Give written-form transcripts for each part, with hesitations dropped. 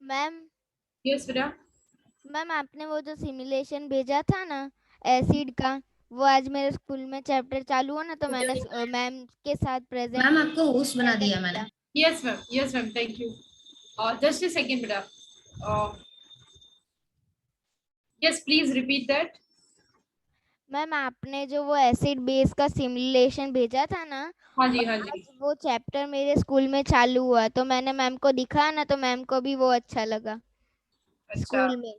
Ma'am yes बेटा। Ma'am आपने वो जो सिमुलेशन भेजा था ना एसिड का, वो आज मेरे स्कूल में चैप्टर चालू हुआ ना, तो मैंने मैम के साथ प्रेजेंट मैम आपको होस्ट बना दिया मैंने। Yes ma'am thank you. Just a second बेटा। Yes please repeat that. Ma'am आपने जो वो एसिड बेस का सिमुलेशन भेजा था ना, हाँ जी आज वो चैप्टर मेरे स्कूल में चालू हुआ, तो मैंने मैम को दिखाया ना, तो मैम को भी वो अच्छा लगा स्कूल में।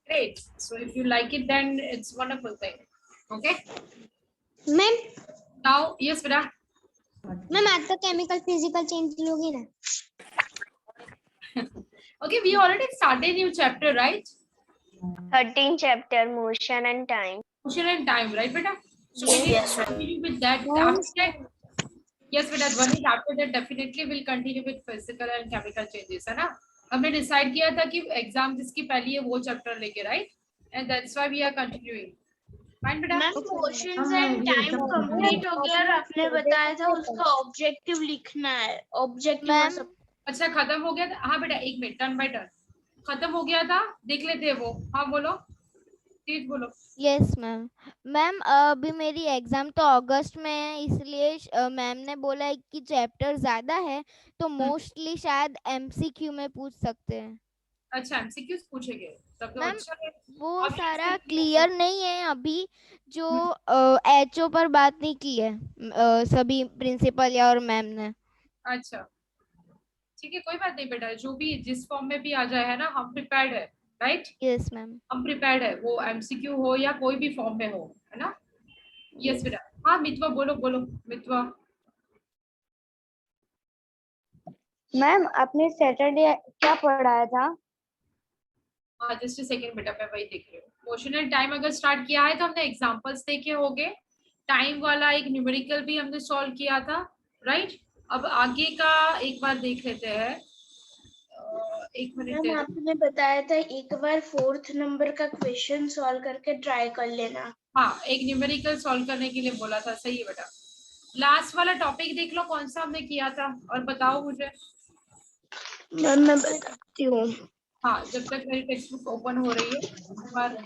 Great. So if you like it, then it's wonderful thing. Okay. Ma'am Now, yes, बेटा. मैम आज का केमिकल फिजिकल चेंज लोगे ना? Okay, we already started new chapter, right? 13 chapter, motion and time. Motion and time, right, beta? So we will continue with that. After that, yes, beta. One is after that definitely will continue with physical and chemical changes, है ना? हमने decide किया था कि exam जिसकी पहली है वो chapter लेके, right? And that's why we are continuing. Fine, बेटा? Ma'am motions and time complete हो गया और आपने बताया था उसका ऑब्जेक्टिव लिखना है। ऑब्जेक्टिव मैम अच्छा खत्म हो गया था। हाँ बेटा एक मिनट, टर्न बाय टर्न खत्म हो गया था, देख लेते हैं वो। हाँ बोलो, तेज बोलो। Yes ma'am. मैम अभी मेरी एग्जाम तो अगस्त में है, इसलिए मैम ने बोला है कि चैप्टर ज़्यादा है, तो मोस्टली शायद एमसीक्यू में पूछ सकते हैं। अच्छा एमसीक्यूज पूछेंगे, तब तो मैम अच्छा है। वो सारा क्लियर नहीं है अभी, जो एचओ पर बात नहीं की है सभी प्रिंसिपल या और मैम ने। अच्छा ठीक है, कोई बात नहीं बेटा, जो भी जिस फॉर्म में भी आ जाए है ना, हम प्रिपेयर्ड है, राइट? Yes ma'am. हम प्रिपेयर्ड है, वो एमसीक्यू हो या कोई भी फॉर्म में हो, है ना? यस बेटा। हाँ मितवा बोलो बोलो मितवा। मैम आपने सैटरडे क्या पढ़ाया था? हाँ जस्ट सेकंड बेटा, मैं वही देख रही हूँ। मोशन एंड टाइम अगर स्टार्ट किया है तो हमने एग्जांपल्स देखे होंगे, टाइम वाला एक न्यूमेरिकल भी हमने सॉल्व किया था, राइट? अब आगे का एक बार देख लेते हैं। एक मिनट। मैम आपने बताया था एक बार 4th नंबर का क्वेश्चन सॉल्व करके ट्राई कर लेना। हाँ एक न्यूमेरिकल सॉल्व करने के लिए बोला था, सही है बेटा। लास्ट वाला टॉपिक देख लो कौन सा हमने किया था और बताओ मुझे। मैम मैं बताती हूँ। हाँ जब तक मेरी टेक्स्ट बुक ओपन हो रही है एक बार।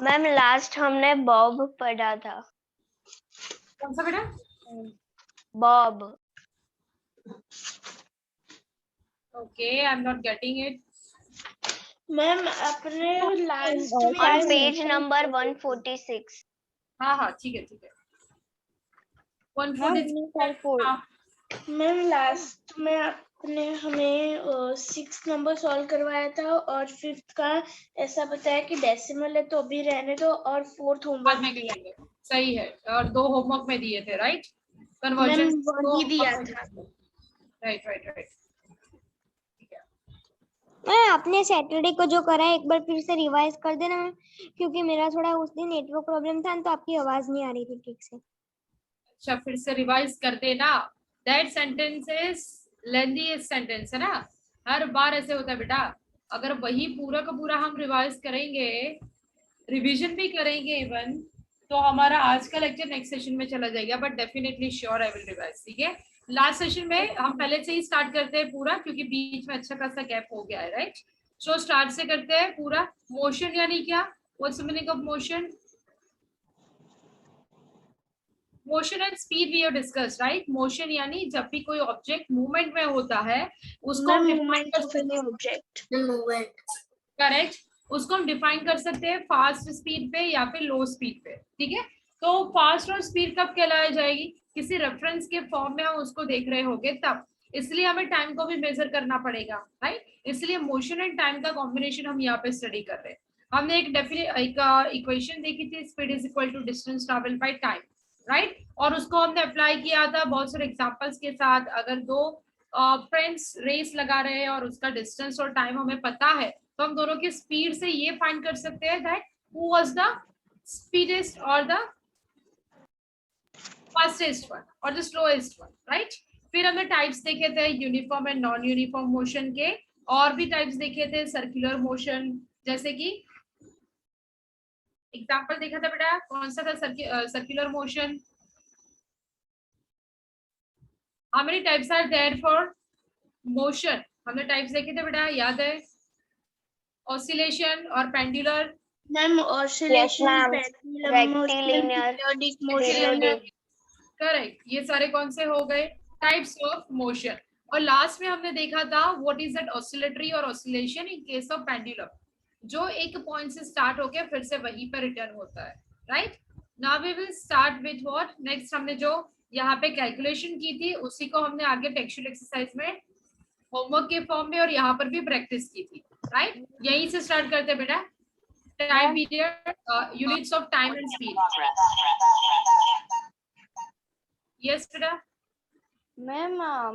मैम लास्ट हमने बॉब पढ़ा था। कौन सा बेटा? Bob. Okay I am not getting it. Ma'am आपने लास्ट ऑन में पेज नंबर 146। हाँ हाँ ठीक है 146। मैम लास्ट में आपने हमें 6th नंबर सॉल्व करवाया था और 5th का ऐसा बताया कि डेसिमल है तो अभी रहने दो और 4th होमवर्क में करेंगे, सही है। और 2 होमवर्क में दिए थे, राइट? मैम कन्वर्जन वही दिया था। Right right right. आपने सैटरडे को जो करा है एक बार फिर से रिवाइज कर देना मैम, क्योंकि मेरा थोड़ा उस दिन नेटवर्क प्रॉब्लम था तो आपकी आवाज नहीं आ रही थी ठीक से। अच्छा फिर से रिवाइज कर देना। That sentence is lengthiest sentence, है ना? हर बार ऐसे होता है बेटा। अगर वही पूरा का पूरा हम रिवाइज करेंगे, रिवीजन भी करेंगे इवन, तो हमारा आज का लेक्चर नेक्स्ट सेशन में चला जाएगा। But definitely sure I will revise, ठीक है? लास्ट सेशन में हम पहले से ही स्टार्ट करते हैं पूरा, क्योंकि बीच में अच्छा खासा गैप हो गया है, राइट? सो स्टार्ट से करते हैं पूरा। मोशन यानी क्या? What's the meaning of motion? Motion and speed we have discuss, right? Motion यानी जब भी कोई ऑब्जेक्ट मूवमेंट में होता है उसको हम डिफाइन कर सकते हैं। ऑब्जेक्ट करेक्ट, उसको हम डिफाइन कर सकते हैं फास्ट स्पीड पे या फिर लो स्पीड पे, ठीक है? तो फास्ट और स्पीड कब कहलाई जाएगी? किसी रेफरेंस के फॉर्म में हम उसको देख रहे होंगे तब, इसलिए हमें टाइम को भी मेजर करना पड़ेगा, राइट? इसलिए मोशन एंड टाइम का कॉम्बिनेशन हम यहाँ पे स्टडी कर रहे हैं। हमने एक इक्वेशन देखी थी, speed is equal to distance travel by time, right? और उसको हमने अप्लाई किया था बहुत सारे एग्जांपल्स के साथ। अगर दो फ्रेंड्स रेस लगा रहे हैं और उसका डिस्टेंस और टाइम हमें पता है, तो हम दोनों की स्पीड से ये फाइंड कर सकते हैं दैट हु वाज द स्पीडेस्ट और द फास्टेस्ट वन और द स्लोएस्ट वन, राइट? फिर हमने टाइप्स देखे थे uniform and non uniform motion के, और भी टाइप्स देखे थे, सर्कुलर मोशन, जैसे कि एग्जांपल देखा था बेटा, कौन सा था circular motion? How many types are there for motion? हमने टाइप्स देखे थे बेटा, याद है? ऑसिलेशन और pendular. Ma'am oscillation, ma'am. Pendulum motion, Rectilinear, periodic motion. periodic. Correct, ये सारे कौन से हो गए? Types of motion. और लास्ट में हमने देखा था व्हाट इज दैट ऑसिलेटरी और oscillation in case of pendulum, जो एक पॉइंट से स्टार्ट होके फिर से वहीं पर रिटर्न होता है, right? Now we will start with what next. हमने जो यहाँ पे कैलकुलेशन की थी उसी को हमने आगे टेक्सचुअल एक्सरसाइज में होमवर्क के फॉर्म में और यहाँ पर भी प्रैक्टिस की थी, राइट? यहीं से स्टार्ट करते हैं बेटा। Time period, units of time and speed. Yes बेटा। मैम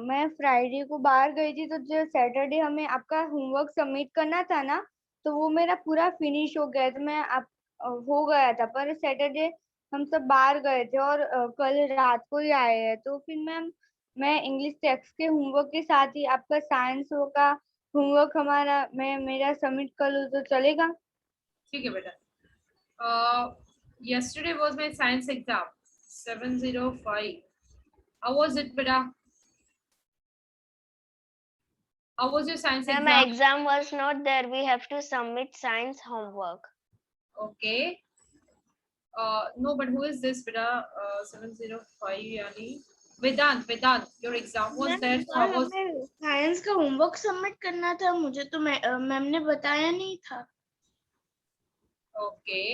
मैं फ्राइडे को बाहर गई थी, तो जो सैटरडे हमें आपका होमवर्क सबमिट करना था ना, तो वो मेरा पूरा फिनिश हो गया, तो मैं आप हो गया था। पर सैटरडे हम सब बाहर गए थे और कल रात को ही आए हैं, तो फिर मैम मैं इंग्लिश टेक्स्ट के होमवर्क के साथ ही आपका साइंस का होमवर्क मैं मेरा सबमिट कर लूँ तो चलेगा? ठीक है बेटा। yesterday was my science exam 705. How was it beta? How was your science Ma'am, exam? exam was not there. We have to submit science homework. Okay. No, but who is this beta? 705 yani Vedant, your exam was there, so how was? Science का homework submit करना था, मुझे तो ma'am ने बताया नहीं था। Okay.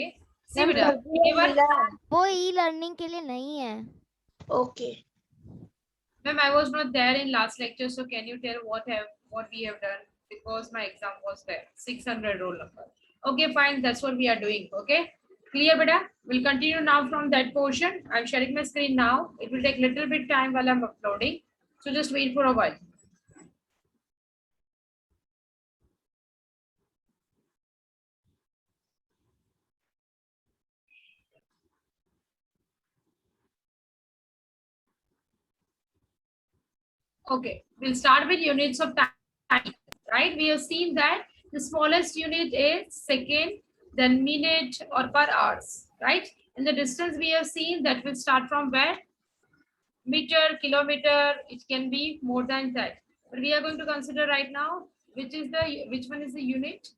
See beta, एक बार वो ई लर्निंग के लिए नहीं है। Okay Ma'am, I was not there in last lecture, so can you tell what we have done? Because my exam was there, 600 roll number. Okay, fine, that's what we are doing. Okay, clear, beta? We'll continue now from that portion. I'm sharing my screen now. It will take little bit time while I'm uploading, so just wait for a while. Okay, we'll start with units of time, right? We have seen that the smallest unit is second, then minute or per hours, right? And the distance we have seen that will start from where? Meter, kilometer, it can be more than that. But we are going to consider right now which one is the unit?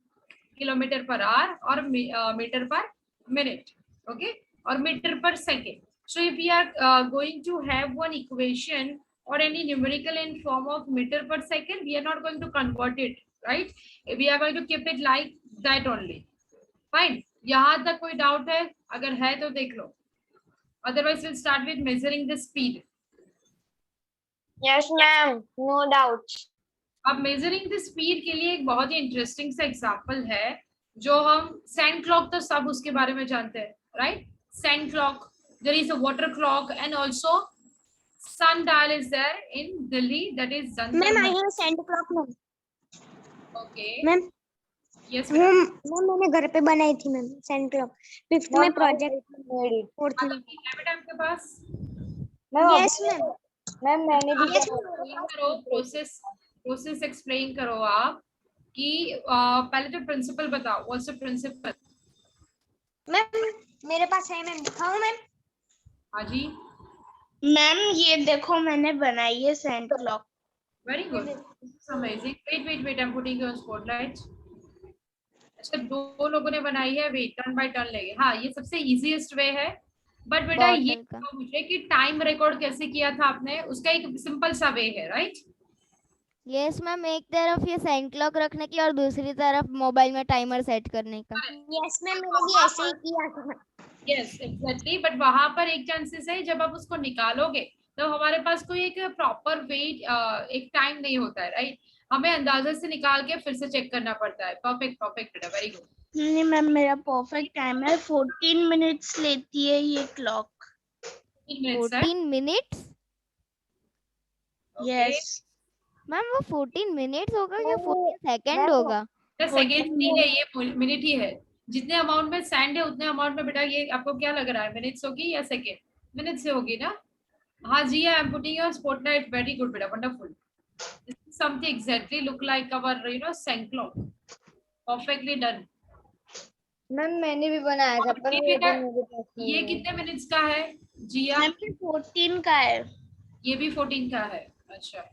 Kilometer per hour or meter per minute, okay? Or meter per second. So if we are going to have one equation or any numerical in form of meter per second, we are not going to convert it, right? We are going to keep it like that only. Fine. यहाँ तक कोई doubt है? अगर है तो देख लो. Otherwise, we'll start with measuring the speed. Yes, ma'am. No doubts. अब measuring the speed के लिए एक बहुत ही इंटरेस्टिंग सा एग्जांपल है, जो हम सैंड क्लॉक तो सब उसके बारे में जानते हैं, right? Sand clock, there is a water clock and also sundial is there in Delhi, that is Jantar. Ma'am I have sand clock ma'am. Okay ma'am yes मैंने घर पे बनाई थी मैम सैंड क्लॉक, 5th में प्रोजेक्ट 4th में। बेटा आपके पास? Yes ma'am. Ma'am मैंने भी करो प्रोसेस एक्सप्लेन करो आप कि पहले तो प्रिंसिपल बताओ, व्हाट्स द प्रिंसिपल? मैम मेरे पास है मैम, दिखाऊं मैम? हाँ जी मैम ये देखो मैंने बनाई है sand clock. Very good, amazing. Wait I am putting on spotlight. अच्छा, दो लोगों ने बनाई है, वेट टर्न बाय टर्न लेंगे। हाँ, ये सबसे इजीएस्ट वे है, बट बेटा ये मुझे कि टाइम रिकॉर्ड कैसे किया था आपने, उसका एक सिंपल सा वे है, राइट? यस मैम, एक तरफ ये सैंड क्लॉक रखने की और दूसरी तरफ मोबाइल में टाइमर सेट करने का। यस मैम, मैंने भी ऐसे ही किया था। यस एग्जैक्टली, बट वहां पर एक चांसेस है जब आप उसको निकालोगे तो हमारे पास कोई एक प्रॉपर वेट एक टाइम नहीं होता है, राइट? हमें अंदाजे से निकाल के फिर से चेक करना पड़ता है। परफेक्ट बेटा, वेरी गुड। नहीं मैम, मेरा परफेक्ट टाइम है, 14 मिनट्स लेती है ये क्लॉक। 14 मिनट्स? यस मैम वो 14 मिनट्स होगा या 14 सेकंड होगा? सेकंड नहीं है, ये मिनट ही है। जितने अमाउंट में सैंड है उतने अमाउंट में बेटा, ये आपको क्या लग रहा है, मिनट्स होगी या सेकंड? मिनट से होगी ना? हाँ जी, I am putting your spotlight. Very good बेटा, wonderful. something exactly look like our Sanklock. Perfectly done. Ma'am मैंने भी बनाया था पर ये वो बेटा, अभी मेरे पास नहीं ये है। कितने मिनट्स का है जिया? मैम ये 14 का है। ये भी 14 का है। अच्छा,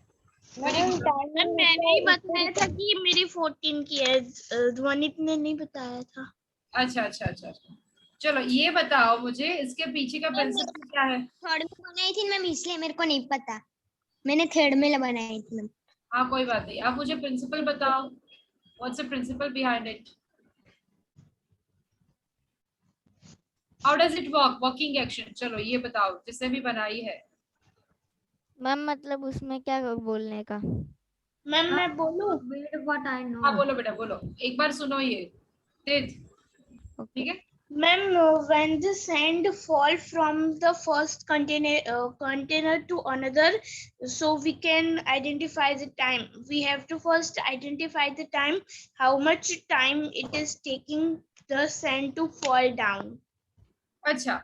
मैम मैम टाइमिंग मैंने ही बताया था कि ये मेरी 14 की है, ध्वनित ने नहीं बताया था। अच्छा अच्छा अच्छा अच्छा। चलो ये बताओ मुझे, इसके पीछे का प्रिंसिपल क्या है? थर्ड में बनाई थी मैम, इसलिए मेरे को नहीं पता, मैंने थर्ड में बनाई थी मैम। हाँ कोई बात नहीं, आप मुझे प्रिंसिपल बताओ, what's the principle behind it? How does it work, working action? चलो ये बताओ जिसने भी बनाई है। मैम मतलब उसमें क्या बोलने का? मैम मैं बोलूं? हाँ बोलो बेटा बोलो, एक बार सुनो ये तेज, ठीक है? Ma'am, when the sand fall from the first container to another, so we can identify the time. We have to first identify the time, how much time it is taking the sand to fall down. अच्छा,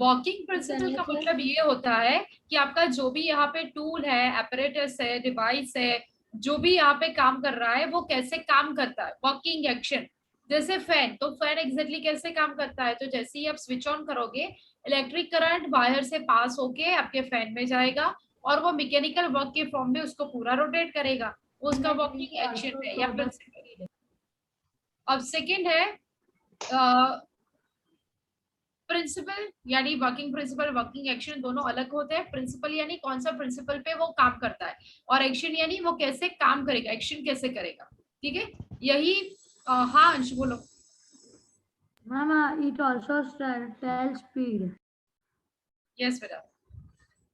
walking principal का मतलब ये होता है कि आपका जो भी यहाँ पे टूल है, एपरेटस है, डिवाइस है, जो भी यहाँ पे काम कर रहा है वो कैसे काम करता है, वर्किंग एक्शन। जैसे फैन, तो फैन एग्जैक्टली कैसे काम करता है, तो जैसे ही आप स्विच ऑन करोगे इलेक्ट्रिक करंट बाहर से पास होके आपके फैन में जाएगा और वो मैकेनिकल वर्क के फॉर्म में उसको पूरा रोटेट करेगा, उसका वर्किंग एक्शन है या प्रिंसिपल। अब सेकेंड है प्रिंसिपल, यानी वर्किंग प्रिंसिपल वर्किंग एक्शन दोनों अलग होते हैं। प्रिंसिपल यानी कौन सा प्रिंसिपल पे वो काम करता है, और एक्शन यानी वो कैसे काम करेगा, एक्शन कैसे करेगा, ठीक है? यही हाँ अंश बोलो। Mama, it also tells speed. Yes बेटा।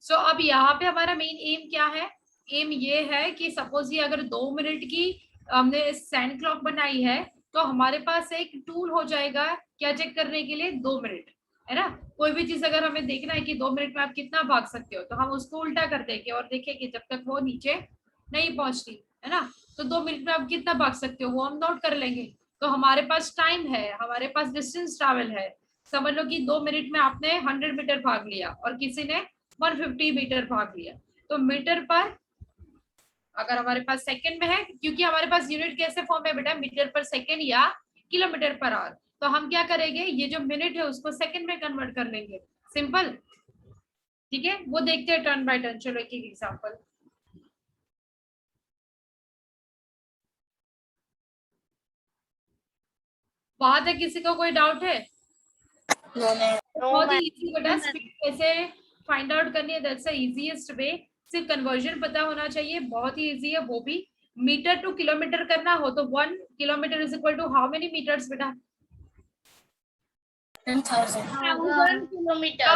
सो अब यहाँ पे हमारा मेन एम क्या है? एम ये है कि सपोज ये अगर 2 मिनट की हमने सैंड क्लॉक बनाई है तो हमारे पास एक टूल हो जाएगा क्या चेक करने के लिए, 2 मिनट, है ना? कोई भी चीज अगर हमें देखना है कि 2 मिनट में आप कितना भाग सकते हो, तो हम उसको उल्टा कर देंगे और देखेंगे जब तक वो नीचे नहीं पहुंचती, है ना? तो 2 मिनट में आप कितना भाग सकते हो वो हम नोट कर लेंगे। तो हमारे पास टाइम है, हमारे पास डिस्टेंस ट्रैवल है। समझ लो कि 2 मिनट में आपने 100 मीटर भाग लिया और किसी ने 150 मीटर भाग लिया, तो मीटर पर, अगर हमारे पास सेकंड में है, क्योंकि हमारे पास यूनिट कैसे फॉर्म है बेटा, मीटर पर सेकंड या किलोमीटर पर आवर, तो हम क्या करेंगे, ये जो मिनट है उसको सेकंड में कन्वर्ट कर लेंगे, सिंपल, ठीक है? वो देखते हैं टर्न बाय टर्न। चलो एक एक एग्जांपल। बात है, किसी को कोई डाउट है? बहुत ही इजी बेटा, स्पीड कैसे फाइंड आउट करनी है, दैट्स द इजीएस्ट वे। सिर्फ कन्वर्जन पता होना चाहिए, बहुत ही इजी है वो भी। मीटर टू किलोमीटर करना हो तो 1 kilometre is equal to how many metres बेटा? 1000 किलोमीटर।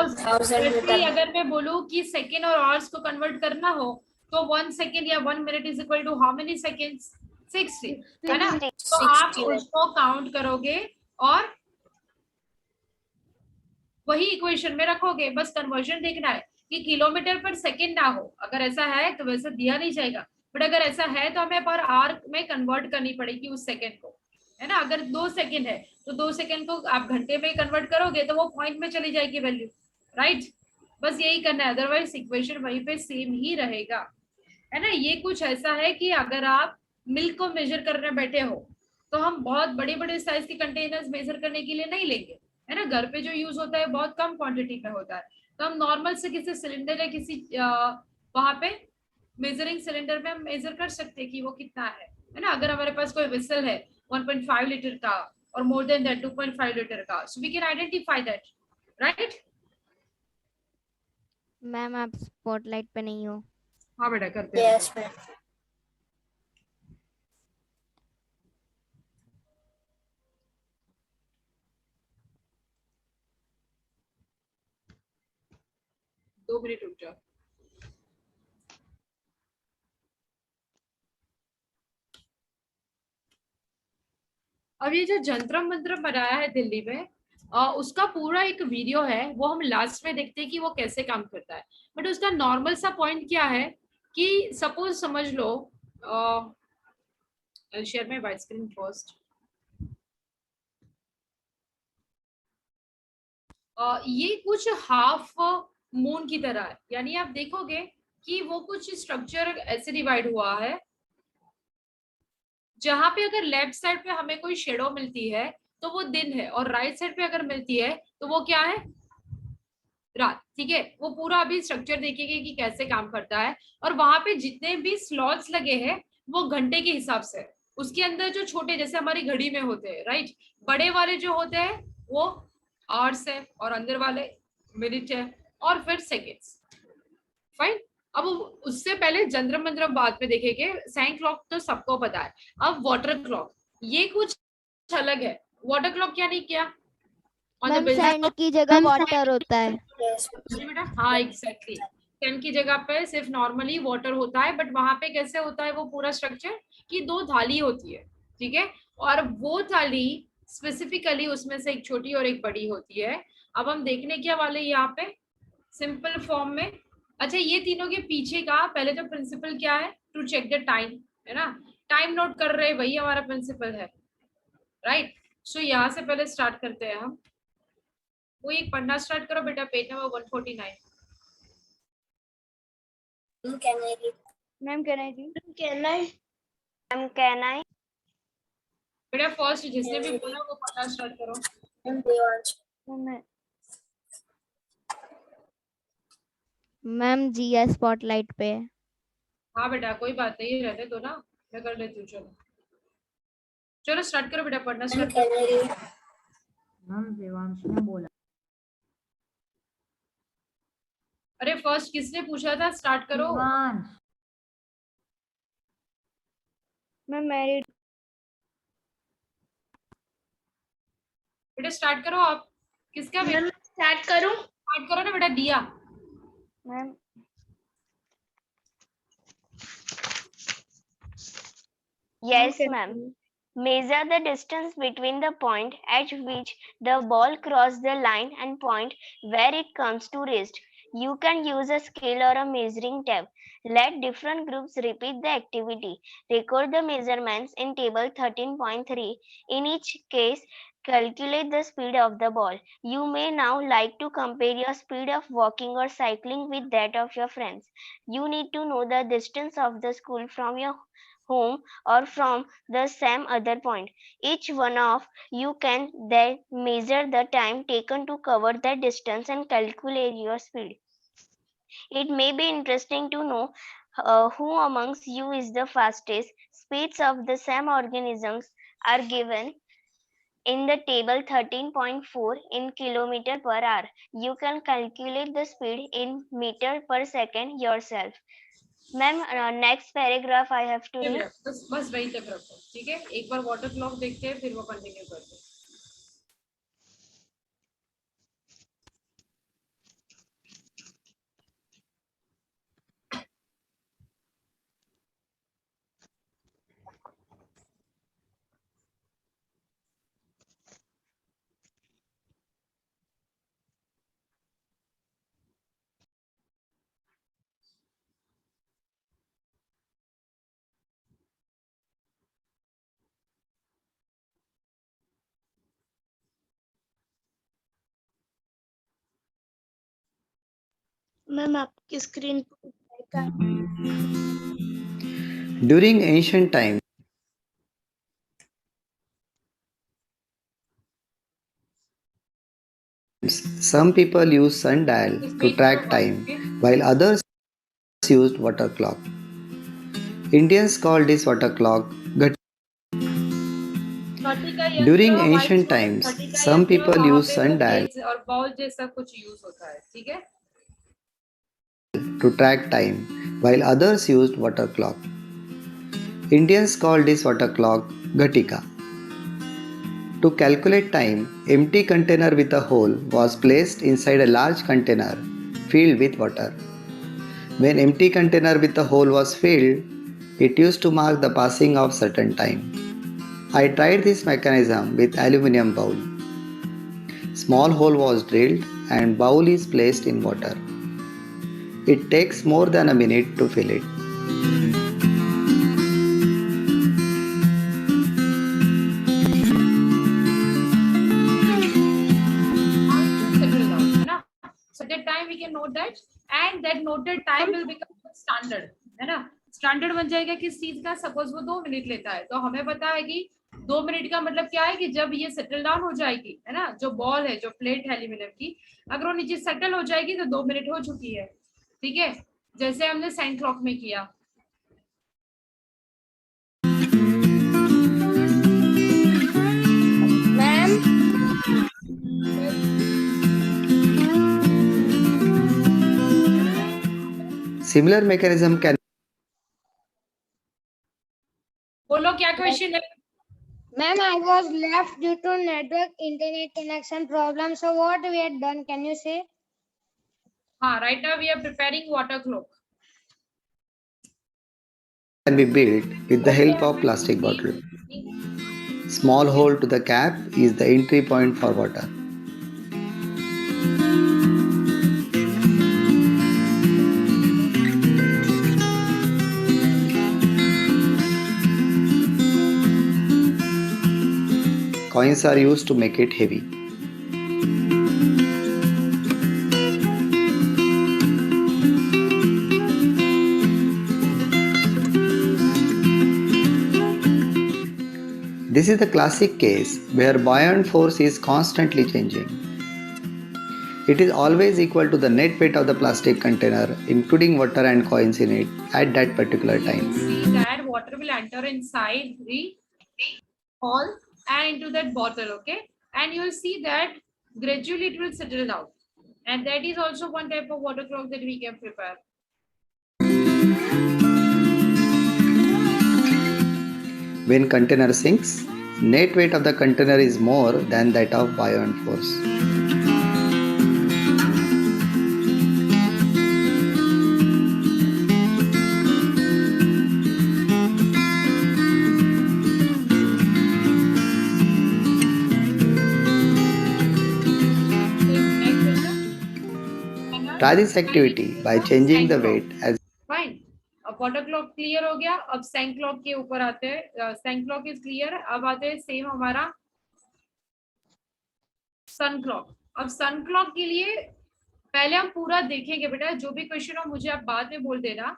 अगर मैं बोलूं कि सेकेंड और आवर्स को कन्वर्ट करना हो तो 1 सेकेंड या 1 minute is equal to how many seconds? 60, है ना? तो आप उसको काउंट करोगे और वही इक्वेशन में रखोगे, बस कन्वर्जन देखना है कि किलोमीटर पर सेकंड ना हो। अगर ऐसा है तो वैसे दिया नहीं जाएगा, बट अगर ऐसा है तो हमें पर आवर में कन्वर्ट करनी पड़ेगी उस सेकंड को, है ना? अगर 2 सेकंड है तो 2 सेकंड को आप घंटे में कन्वर्ट करोगे तो वो पॉइंट में चली जाएगी वैल्यू, राइट? बस यही करना है, अदरवाइज इक्वेशन वहीं पे सेम ही रहेगा, है ना? ये कुछ ऐसा है कि अगर आप मिल्क को मेजर करने बैठे हो तो हम बहुत बड़े बड़े साइज के कंटेनर्स मेजर करने के लिए नहीं लेंगे, है ना? घर पे जो यूज होता है बहुत कम क्वांटिटी में होता है, तो हम नॉर्मल से किसी सिलेंडर या किसी वहां पे मेजरिंग सिलेंडर में हम मेजर कर सकते हैं कि वो कितना है ना? अगर हमारे पास कोई वेसल है 1.5 लीटर का और मोर देन दैट 2.5 लीटर का, so we can identify that, right? Ma'am आप स्पॉटलाइट पे नहीं हो। हाँ बेटा करते हैं। Yes ma'am. दो मिनट रुक जाओ। अब ये जो जंतर मंत्र बनाया है दिल्ली में, उसका पूरा एक वीडियो है, वो हम लास्ट में देखते हैं कि वो कैसे काम करता है। बट उसका नॉर्मल सा पॉइंट क्या है कि सपोज समझ लो, share my white screen first. ये कुछ हाफ मून की तरह है, यानी आप देखोगे कि वो कुछ स्ट्रक्चर ऐसे डिवाइड हुआ है जहां पे अगर लेफ्ट साइड पे हमें कोई शेडो मिलती है तो वो दिन है, और राइट साइड पे अगर मिलती है तो वो क्या है, रात। ठीक है, वो पूरा अभी स्ट्रक्चर देखेंगे कि कैसे काम करता है। और वहां पे जितने भी स्लॉट्स लगे हैं वो घंटे के हिसाब से, उसके अंदर जो छोटे जैसे हमारी घड़ी में होते हैं, राइट, बड़े वाले जो होते हैं वो आवर्स है, और अंदर वाले मिनट है, और फिर सेकेंड्स। फाइन। अब उससे पहले जंद्रम मंद्रम बाद में देखेंगे, साइन क्लॉक तो सबको पता है। अब वाटर क्लॉक ये कुछ अलग है। वाटर क्लॉक क्या नहीं किया, मैम सैंड की जगह वाटर होता है। बेटा हाँ एग्जैक्टली, सैंड की जगह पे सिर्फ नॉर्मली वाटर होता है, बट वहां पे कैसे होता है वो पूरा स्ट्रक्चर कि दो थाली होती है, ठीक है, और वो थाली स्पेसिफिकली उसमें से एक छोटी और एक बड़ी होती है। अब हम देखने क्या वाले यहाँ पे सिंपल फॉर्म में। अच्छा, ये तीनों के पीछे का पहले तो प्रिंसिपल क्या है, टू चेक द टाइम, है ना, टाइम नोट कर रहे, वही हमारा प्रिंसिपल है, राइट। सो यहाँ से पहले स्टार्ट करते हैं हम। वो एक पढ़ना स्टार्ट करो बेटा, page number 149। Ma'am can I read? Can I? Can I? बेटा फर्स्ट जिसने भी बोला वो पढ़ना स्टार्ट करो। मैम जीएस स्पॉटलाइट पे। हाँ बेटा कोई बात नहीं, रहने दो ना, मैं कर लेती हूँ। चलो चलो स्टार्ट करो बेटा, पढ़ना स्टार्ट करो। मैम देवांश ने बोला। अरे फर्स्ट किसने पूछा था, स्टार्ट करो। देवांश। Ma'am married. बेटा स्टार्ट करो आप, किसका बेटा मैम स्टार्ट करूं? स्टार्ट करो ना बेटा, दिया। Ma'am Yes, ma'am. Measure the distance between the point at which the ball crosses the line and point where it comes to rest. You can use a scale or a measuring tape. Let different groups repeat the activity. Record the measurements in table 13.3. In each case, calculate the speed of the ball. You may now like to compare your speed of walking or cycling with that of your friends. You need to know the distance of the school from your home or from the same other point. Each one of you can then measure the time taken to cover that distance and calculate your speed. It may be interesting to know who amongst you is the fastest. Speeds of the same organisms are given in the table 13.4 in kilometer per hour. You can calculate the speed in meter per second yourself. Ma'am, next paragraph I have to read. बस बस वहीं तक रखो, ठीक है। एक बार water clock देखते हैं फिर वो कंटिन्यू करते हैं। मैम आपकी स्क्रीन पर During ancient times, some people used sundial to track time, while others used water clock. Indians called this water clock Ghati. During ancient times, some people used sundial और ball जैसा कुछ use होता है, ठीक है। to track time, while others used water clock. Indians called this water clock Ghatika. To calculate time, empty container with a hole was placed inside a large container filled with water. When empty container with a hole was filled, it used to mark the passing of certain time. I tried this mechanism with aluminium bowl. Small hole was drilled and bowl is placed in water. It takes more than a minute to fill it. So that time we can note that, and that noted time will become standard, है ना। Standard बन जाएगा किस चीज का, suppose वो 2 minute लेता है, तो हमें पता है कि 2 मिनट का मतलब क्या है कि जब ये सेटल डाउन हो जाएगी, है ना, जो बॉल है, जो प्लेट है एल्यूमिनियम की, अगर वो नीचे सेटल हो जाएगी तो 2 मिनट हो चुकी है। ठीक है, जैसे हमने साइन क्लॉक में किया। मैम Similar mechanism can बोलो क्या क्वेश्चन है? Ma'am, I was left due to network internet connection problem. So what we had done? Can you say? हाँ, right now we are preparing water clock. be built with the help of plastic bottle. Small hole to the cap is the entry point for water. Coins are used to make it heavy. This is the classic case where buoyant force is constantly changing. It is always equal to the net weight of the plastic container, including water and coins in it at that particular time. See that water will enter inside the hole and into that bottle, okay? And you will see that gradually it will settle down. And that is also one type of water clock that we can prepare. When container sinks, net weight of the container is more than that of buoyant force. Try this activity by changing the weight as Fine. अब water clock clear हो गया। अब सैंक clock के ऊपर आते हैं। सैंक clock is clear. अब आते हैं सेम हमारा सन क्लॉक। अब सन क्लॉक के लिए पहले हम पूरा देखेंगे बेटा, जो भी क्वेश्चन हो मुझे आप बाद में बोल देना।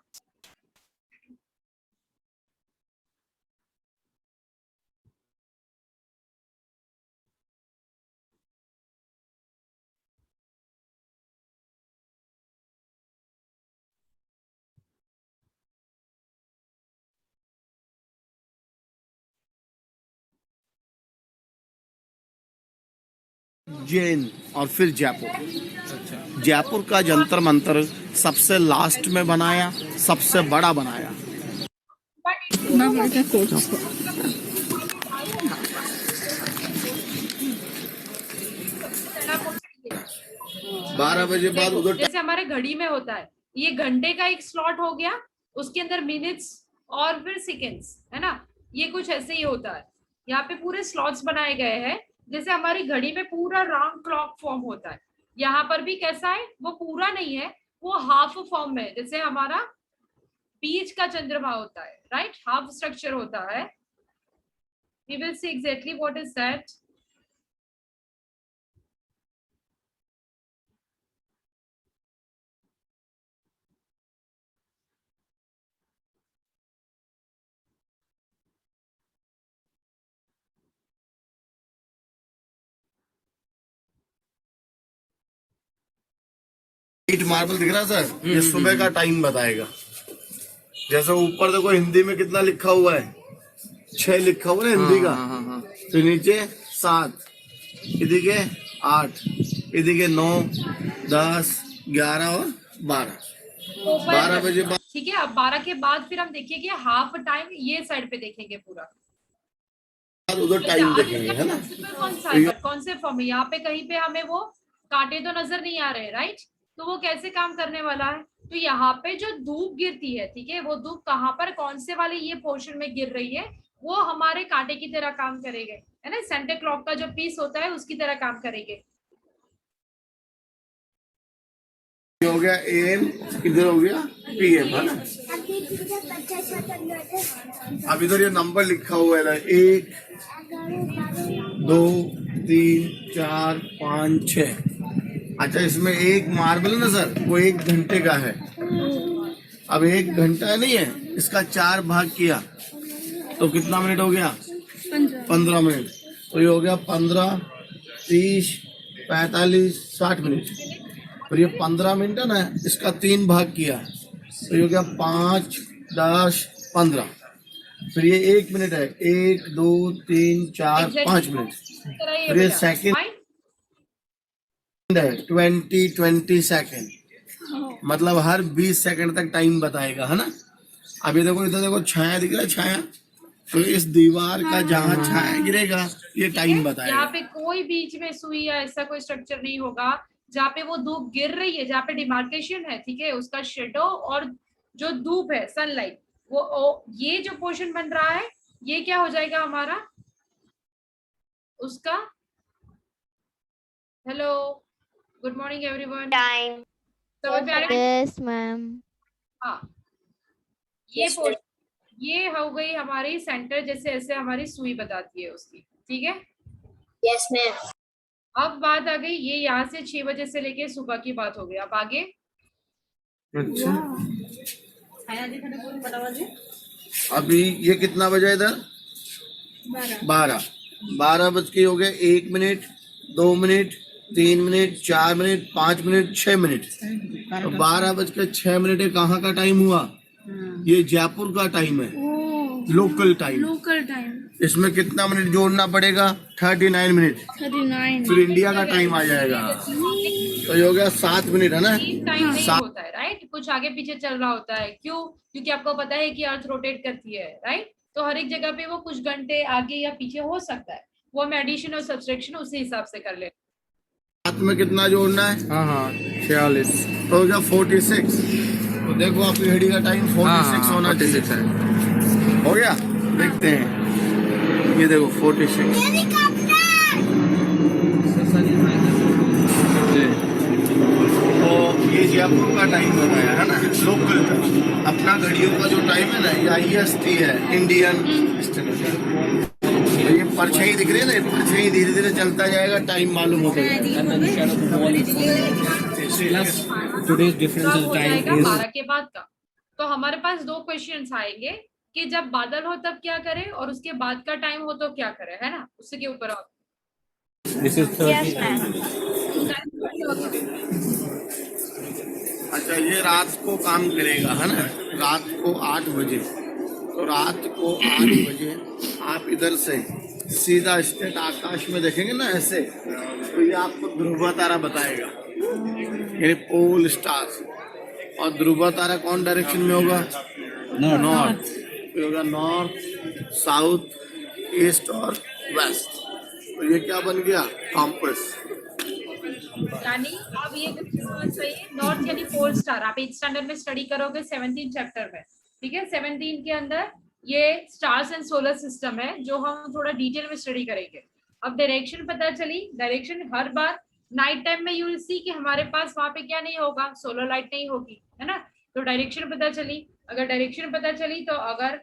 जैन और फिर जयपुर। जयपुर का जंतर मंतर सबसे लास्ट में बनाया, सबसे बड़ा बनाया। बारह बजे बाद उधर जैसे हमारे घड़ी में होता है, ये घंटे का एक स्लॉट हो गया, उसके अंदर मिनट्स और फिर सेकेंड्स, है ना, ये कुछ ऐसे ही होता है। यहाँ पे पूरे स्लॉट्स बनाए गए हैं। जैसे हमारी घड़ी में पूरा राउंड क्लॉक फॉर्म होता है, यहाँ पर भी कैसा है, वो पूरा नहीं है, वो हाफ फॉर्म में, जैसे हमारा बीच का चंद्रमा होता है, राइट, हाफ स्ट्रक्चर होता है। We will see exactly what is that. White marble दिख रहा सर, ये सुबह का टाइम बताएगा। जैसे ऊपर देखो हिंदी में कितना लिखा हुआ है, 6 लिखा हुआ है हिंदी का, तो नीचे 7, इधर के 8, इधर के 9, 10, 11 और 12 बजे बाद। ठीक है, अब 12 के बाद फिर हम देखेंगे हाफ टाइम, ये साइड पे देखेंगे पूरा, उधर टाइम देखेंगे, है ना। कौन से फॉर्म में, यहाँ पे कहीं पे हमें वो कांटे तो नजर नहीं आ रहे, राइट, तो वो कैसे काम करने वाला है, तो यहाँ पे जो धूप गिरती है, ठीक है, वो धूप कहाँ पर, कौन से वाले ये पोर्शन में गिर रही है, वो हमारे कांटे की तरह काम करेंगे, है ना, सेंटर क्लॉक का जो पीस होता है उसकी तरह काम करेंगे। हो गया AM, इधर हो गया PM, है ना। अब इधर ये नंबर लिखा हुआ है 1, 2, 3, 4, 5, 6। अच्छा, इसमें एक मार्बल है ना सर, वो 1 घंटे का है। अब 1 घंटा नहीं है, इसका 4 भाग किया तो कितना मिनट हो गया? 15 मिनट। तो ये हो गया 15, 30, 45, 60 मिनट। और ये 15 मिनट है ना, इसका 3 भाग किया तो ये हो गया 5, 10, 15। फिर ये 1 मिनट है, 1, 2, 3, 4, 5 मिनट। फिर ये सेकंड है 20 सेकंड, मतलब हर 20 सेकंड तक टाइम बताएगा, है ना। अभी देखो इधर देखो छाया दिख रहा है, छाया, तो इस दीवार का जहाँ छाया गिरेगा ये टाइम बताएगा। यहाँ पे कोई बीच में सुई या ऐसा कोई स्ट्रक्चर नहीं होगा जहाँ पे वो धूप गिर रही है, जहाँ पे डिमार्केशन है, ठीक है, उसका शेडो और जो धूप है सनलाइट, वो ये जो पोर्शन बन रहा है ये क्या हो जाएगा हमारा उसका। Hello, good morning everyone. Time. समझ में आ रहा है? Yes ma'am. हाँ, ये ये हो गई हमारी सेंटर, जैसे ऐसे हमारी सुई बताती है उसकी, ठीक है। Yes ma'am. अब बात आ गई, ये यहाँ से 6 बजे से लेके सुबह की बात हो गई। अब आगे अच्छा, अभी ये कितना बजा इधर? 12 बज के हो गए 1 minute, 2 minute, 3 minute, 4 minute, 5 minute, 6 minute. तो 12 बज के 6 मिनट है, कहाँ का टाइम हुआ? ये जयपुर का टाइम है, लोकल टाइम। इसमें कितना मिनट जोड़ना पड़ेगा? 39 मिनट। 39। फिर इंडिया का टाइम आ जाएगा, तो ये हो गया 7 मिनट, है ना। टाइम नहीं होता है, राइट, कुछ आगे पीछे चल रहा होता है। क्यों? क्योंकि आपको पता है कि अर्थ रोटेट करती है, राइट। तो हर एक जगह पे वो कुछ घंटे आगे या पीछे हो सकता है, वो हम एडिशन और सब्सट्रैक्शन उसी हिसाब से कर ले। साथ में कितना जोड़ना है? हाँ 46, तो हो गया 46। तो देखो आपकी घड़ी का टाइम 46 होना चाहिए। हो गया, देखते हैं, ये देखो 46। तो ये जयपुर का टाइम बताया है ना, लोकल टाइम। अपना घड़ियों का जो टाइम है ना, ये IST है, इंडियन स्टैंडर्ड। तो ये परछाई दिख रही है ना, ये परछाई धीरे धीरे चलता जाएगा, टाइम मालूम होता जाएगा। Today's difference in time is 12 के बाद का। तो हमारे पास 2 क्वेश्चंस आएंगे कि जब बादल हो तब क्या करें और उसके बाद का टाइम हो तो क्या करें, है ना, उसी के ऊपर। Yes ma'am. अच्छा, ये रात को काम करेगा, है ना, रात को 8 बजे। तो रात को 8 बजे आप इधर से सीधा स्ट्रेट आकाश में देखेंगे ना ऐसे, तो ये आपको ध्रुव तारा बताएगा, यानी पोल स्टार। और ध्रुव तारा कौन डायरेक्शन में होगा? नॉर्थ। तो होगा नॉर्थ, साउथ, ईस्ट और वेस्ट। तो ये क्या बन गया? कॉम्पस। यानी अब ये सही है, नॉर्थ यानी पोल स्टार। आप 8th स्टैंडर्ड में स्टडी करोगे 17 चैप्टर में, ठीक है। 17 के अंदर ये स्टार्स एंड सोलर सिस्टम है, जो हम थोड़ा डिटेल में स्टडी करेंगे। अब डायरेक्शन पता चली, डायरेक्शन हर बार नाइट टाइम में यू विल सी कि हमारे पास वहां पे क्या नहीं होगा, सोलर लाइट नहीं होगी, है ना। तो डायरेक्शन पता चली। अगर डायरेक्शन पता चली तो अगर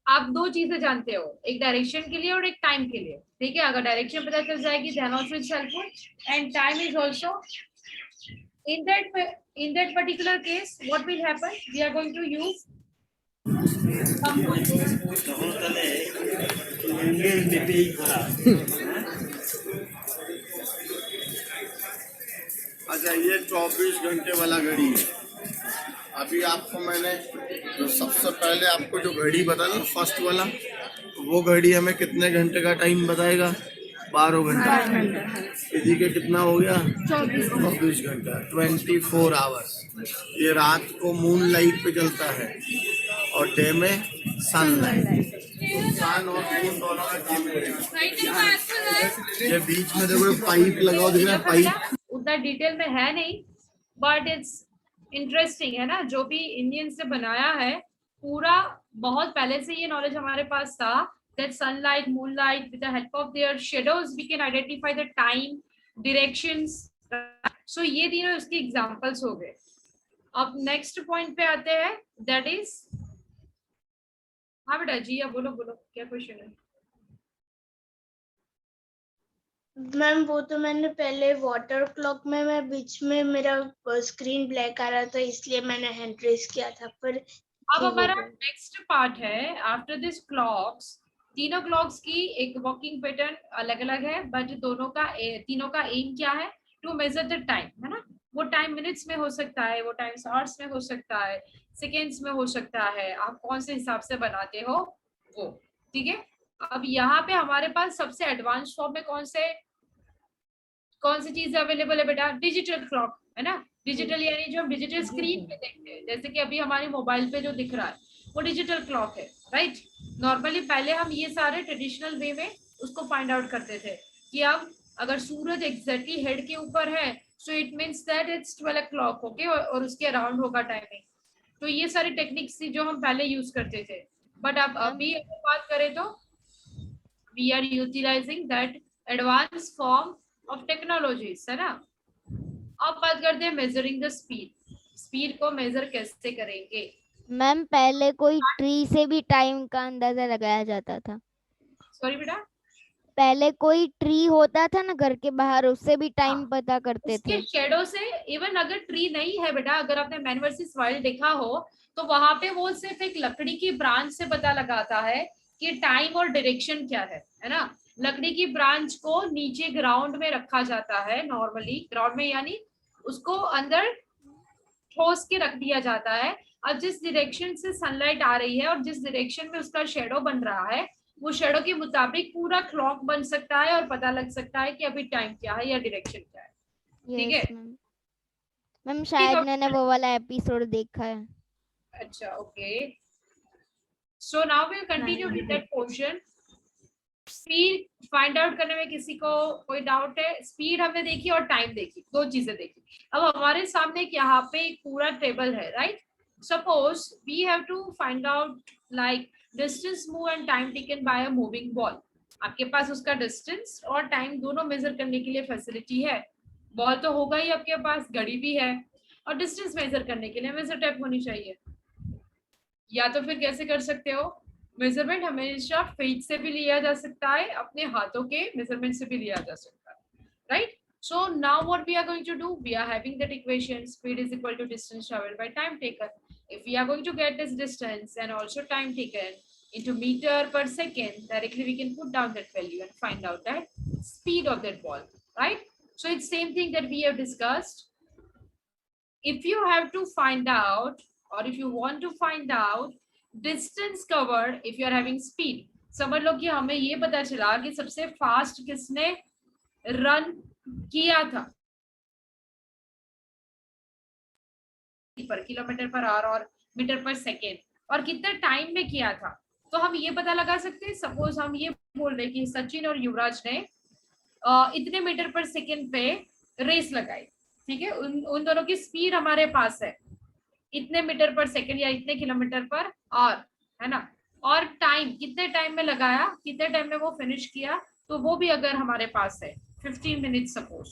आप 2 चीजें जानते हो, एक डायरेक्शन के लिए और एक टाइम के लिए, ठीक है। अगर डायरेक्शन पता चल जाएगी then also it's helpful, and time is also. in that particular case what will happen, we are going to use अच्छा, ये 24 घंटे वाला घड़ी है। अभी आपको मैंने जो सबसे पहले आपको जो घड़ी बताया ना, फर्स्ट वाला, वो घड़ी हमें कितने घंटे का टाइम बताएगा? 12 घंटा। इसी के कितना हो गया? 24 घंटा, 24 आवर्स। ये रात को मून लाइट पे चलता है और डे में सनलाइट। सन और मून दोनों का काम करेगा। ये बीच में देखो पाइप लगाओ, दिख रहा है पाइप। उतना डिटेल में है नहीं, बट इट्स इंटरेस्टिंग, है ना। जो भी इंडियंस ने बनाया है पूरा, बहुत पहले से ये नॉलेज हमारे पास था that sunlight, moonlight, with the help of their shadows we can identify the time, directions. So ये तीनों उसके एग्जांपल्स हो गए। अब नेक्स्ट पॉइंट पे आते हैं, दैट इज, हाँ बेटा जी, अब बोलो क्या क्वेश्चन है? मैम वो तो मैंने पहले वाटर क्लॉक में, मैं बीच में मेरा स्क्रीन ब्लैक आ रहा था इसलिए मैंने हैंड रेस किया था, पर अब हमारा नेक्स्ट पार्ट है आफ्टर दिस क्लॉक्स। तीनों क्लॉक्स की एक वर्किंग पैटर्न अलग अलग है, बट तीनों का एम क्या है? टू मेजर द टाइम, है ना। वो टाइम मिनट्स में हो सकता है, वो टाइम आवर्स में हो सकता है, सेकेंड्स में हो सकता है, आप कौन से हिसाब से बनाते हो वो, ठीक है। अब यहाँ पे हमारे पास सबसे एडवांस फॉर्म में कौन सी चीज अवेलेबल है बेटा? डिजिटल क्लॉक, है ना। डिजिटल यानी जो हम डिजिटल स्क्रीन पे देखते हैं, जैसे कि अभी हमारे मोबाइल पे जो दिख रहा है वो डिजिटल क्लॉक है, राइट। नॉर्मली पहले हम ये सारे ट्रेडिशनल वे में उसको फाइंड आउट करते थे कि अब अगर सूरज एग्जैक्टली हेड के ऊपर है so it means that it's 12 o'clock, okay, और उसके अराउंड होगा टाइमिंग। तो ये सारी टेक्निक्स थी जो हम पहले यूज करते थे, बट अब अभी अगर बात करें तो we are utilising that advance form of technologies, है ना। अब बात करते हैं मेजरिंग द स्पीड। स्पीड को मेजर कैसे करेंगे? मैम पहले कोई ट्री से भी टाइम का अंदाजा लगाया जाता था। सॉरी बेटा, पहले कोई ट्री होता था ना घर के बाहर, उससे भी टाइम पता करते उसके थे। शेडो से। इवन अगर ट्री नहीं है बेटा, अगर आपने मैन वर्सेस वाइल्ड देखा हो तो वहां पे वो सिर्फ एक लकड़ी की ब्रांच से पता लगाता है कि टाइम और डायरेक्शन क्या है ना। लकड़ी की ब्रांच को नीचे ग्राउंड में रखा जाता है, नॉर्मली ग्राउंड में यानी उसको अंदर ठोस के रख दिया जाता है। अब जिस डायरेक्शन से सनलाइट आ रही है और जिस डायरेक्शन में उसका शेडो बन रहा है, वो शेडो के मुताबिक पूरा क्लॉक बन सकता है और पता लग सकता है कि अभी टाइम क्या है या डायरेक्शन क्या है, ठीक है। मैम शायद मैंने वो वाला एपिसोड देखा है। अच्छा, okay, so now we continue with that portion. Speed find out करने में किसी को कोई डाउट है? स्पीड हमने देखी और टाइम देखी, दो चीजें देखी। अब हमारे सामने यहाँ पे एक पूरा टेबल है, right. Suppose we have to find out like distance move and time taken by a moving ball. आपके पास उसका डिस्टेंस और टाइम दोनों मेजर करने के लिए फैसिलिटी है। बॉल तो होगा ही आपके पास, घड़ी भी है, और डिस्टेंस मेजर करने के लिए मेजर टेप होनी चाहिए। या तो फिर कैसे कर सकते हो? मेजरमेंट हमेशा फीट से भी लिया जा सकता है, अपने हाथों के मेजरमेंट से भी लिया जा सकता है, right. So now what we are going to do, we are having that equation speed is equal to distance traveled by time taken. If we are going to get this distance and also time taken into meter per second, directly we can put down that value and find out that speed of that ball, right? So it's same thing that we have discussed. If you have to find out or if you want to find out distance covered if you are having speed, समझ लो कि हमें ये पता चला कि सबसे fast किसने run किया था पर किलोमीटर पर आवर और मीटर पर सेकेंड, और कितने टाइम में किया था। तो हम ये पता लगा सकते हैं। सपोज हम ये बोल रहे कि सचिन और युवराज ने इतने मीटर पर सेकेंड पे रेस लगाई, ठीक है। उन दोनों की स्पीड हमारे पास है इतने मीटर पर सेकेंड या इतने किलोमीटर पर आवर, है ना। और टाइम कितने टाइम में लगाया, कितने टाइम में वो फिनिश किया, तो वो भी अगर हमारे पास है 15 minutes suppose,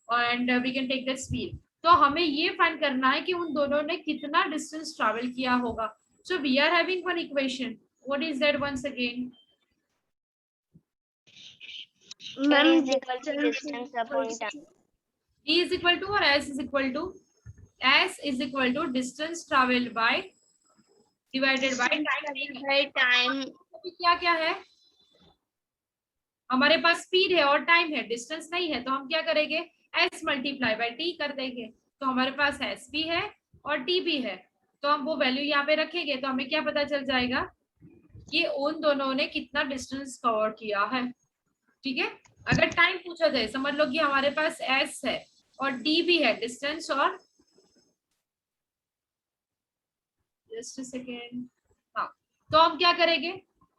and we can take that speed. तो हमें ये फाइंड करना है कि उन दोनों ने कितना डिस्टेंस ट्रैवल किया होगा। So we are having one equation, what is that once again? Speed is equal to distance upon time. E is equal to or S is equal to? S is equal to distance traveled by divided by time. क्या क्या है हमारे पास? Speed है और time है, distance नहीं है, तो हम क्या करेंगे? S मल्टीप्लाई बाय T कर देंगे। तो हमारे पास S भी है और T भी है, तो हम वो वैल्यू यहाँ पे रखेंगे तो हमें क्या पता चल जाएगा कि उन दोनों ने कितना डिस्टेंस कवर किया है, ठीक है। अगर टाइम पूछा जाए, समझ लो कि हमारे पास S है और D भी है, डिस्टेंस और जस्ट अ सेकेंड, हाँ, तो हम क्या करेंगे?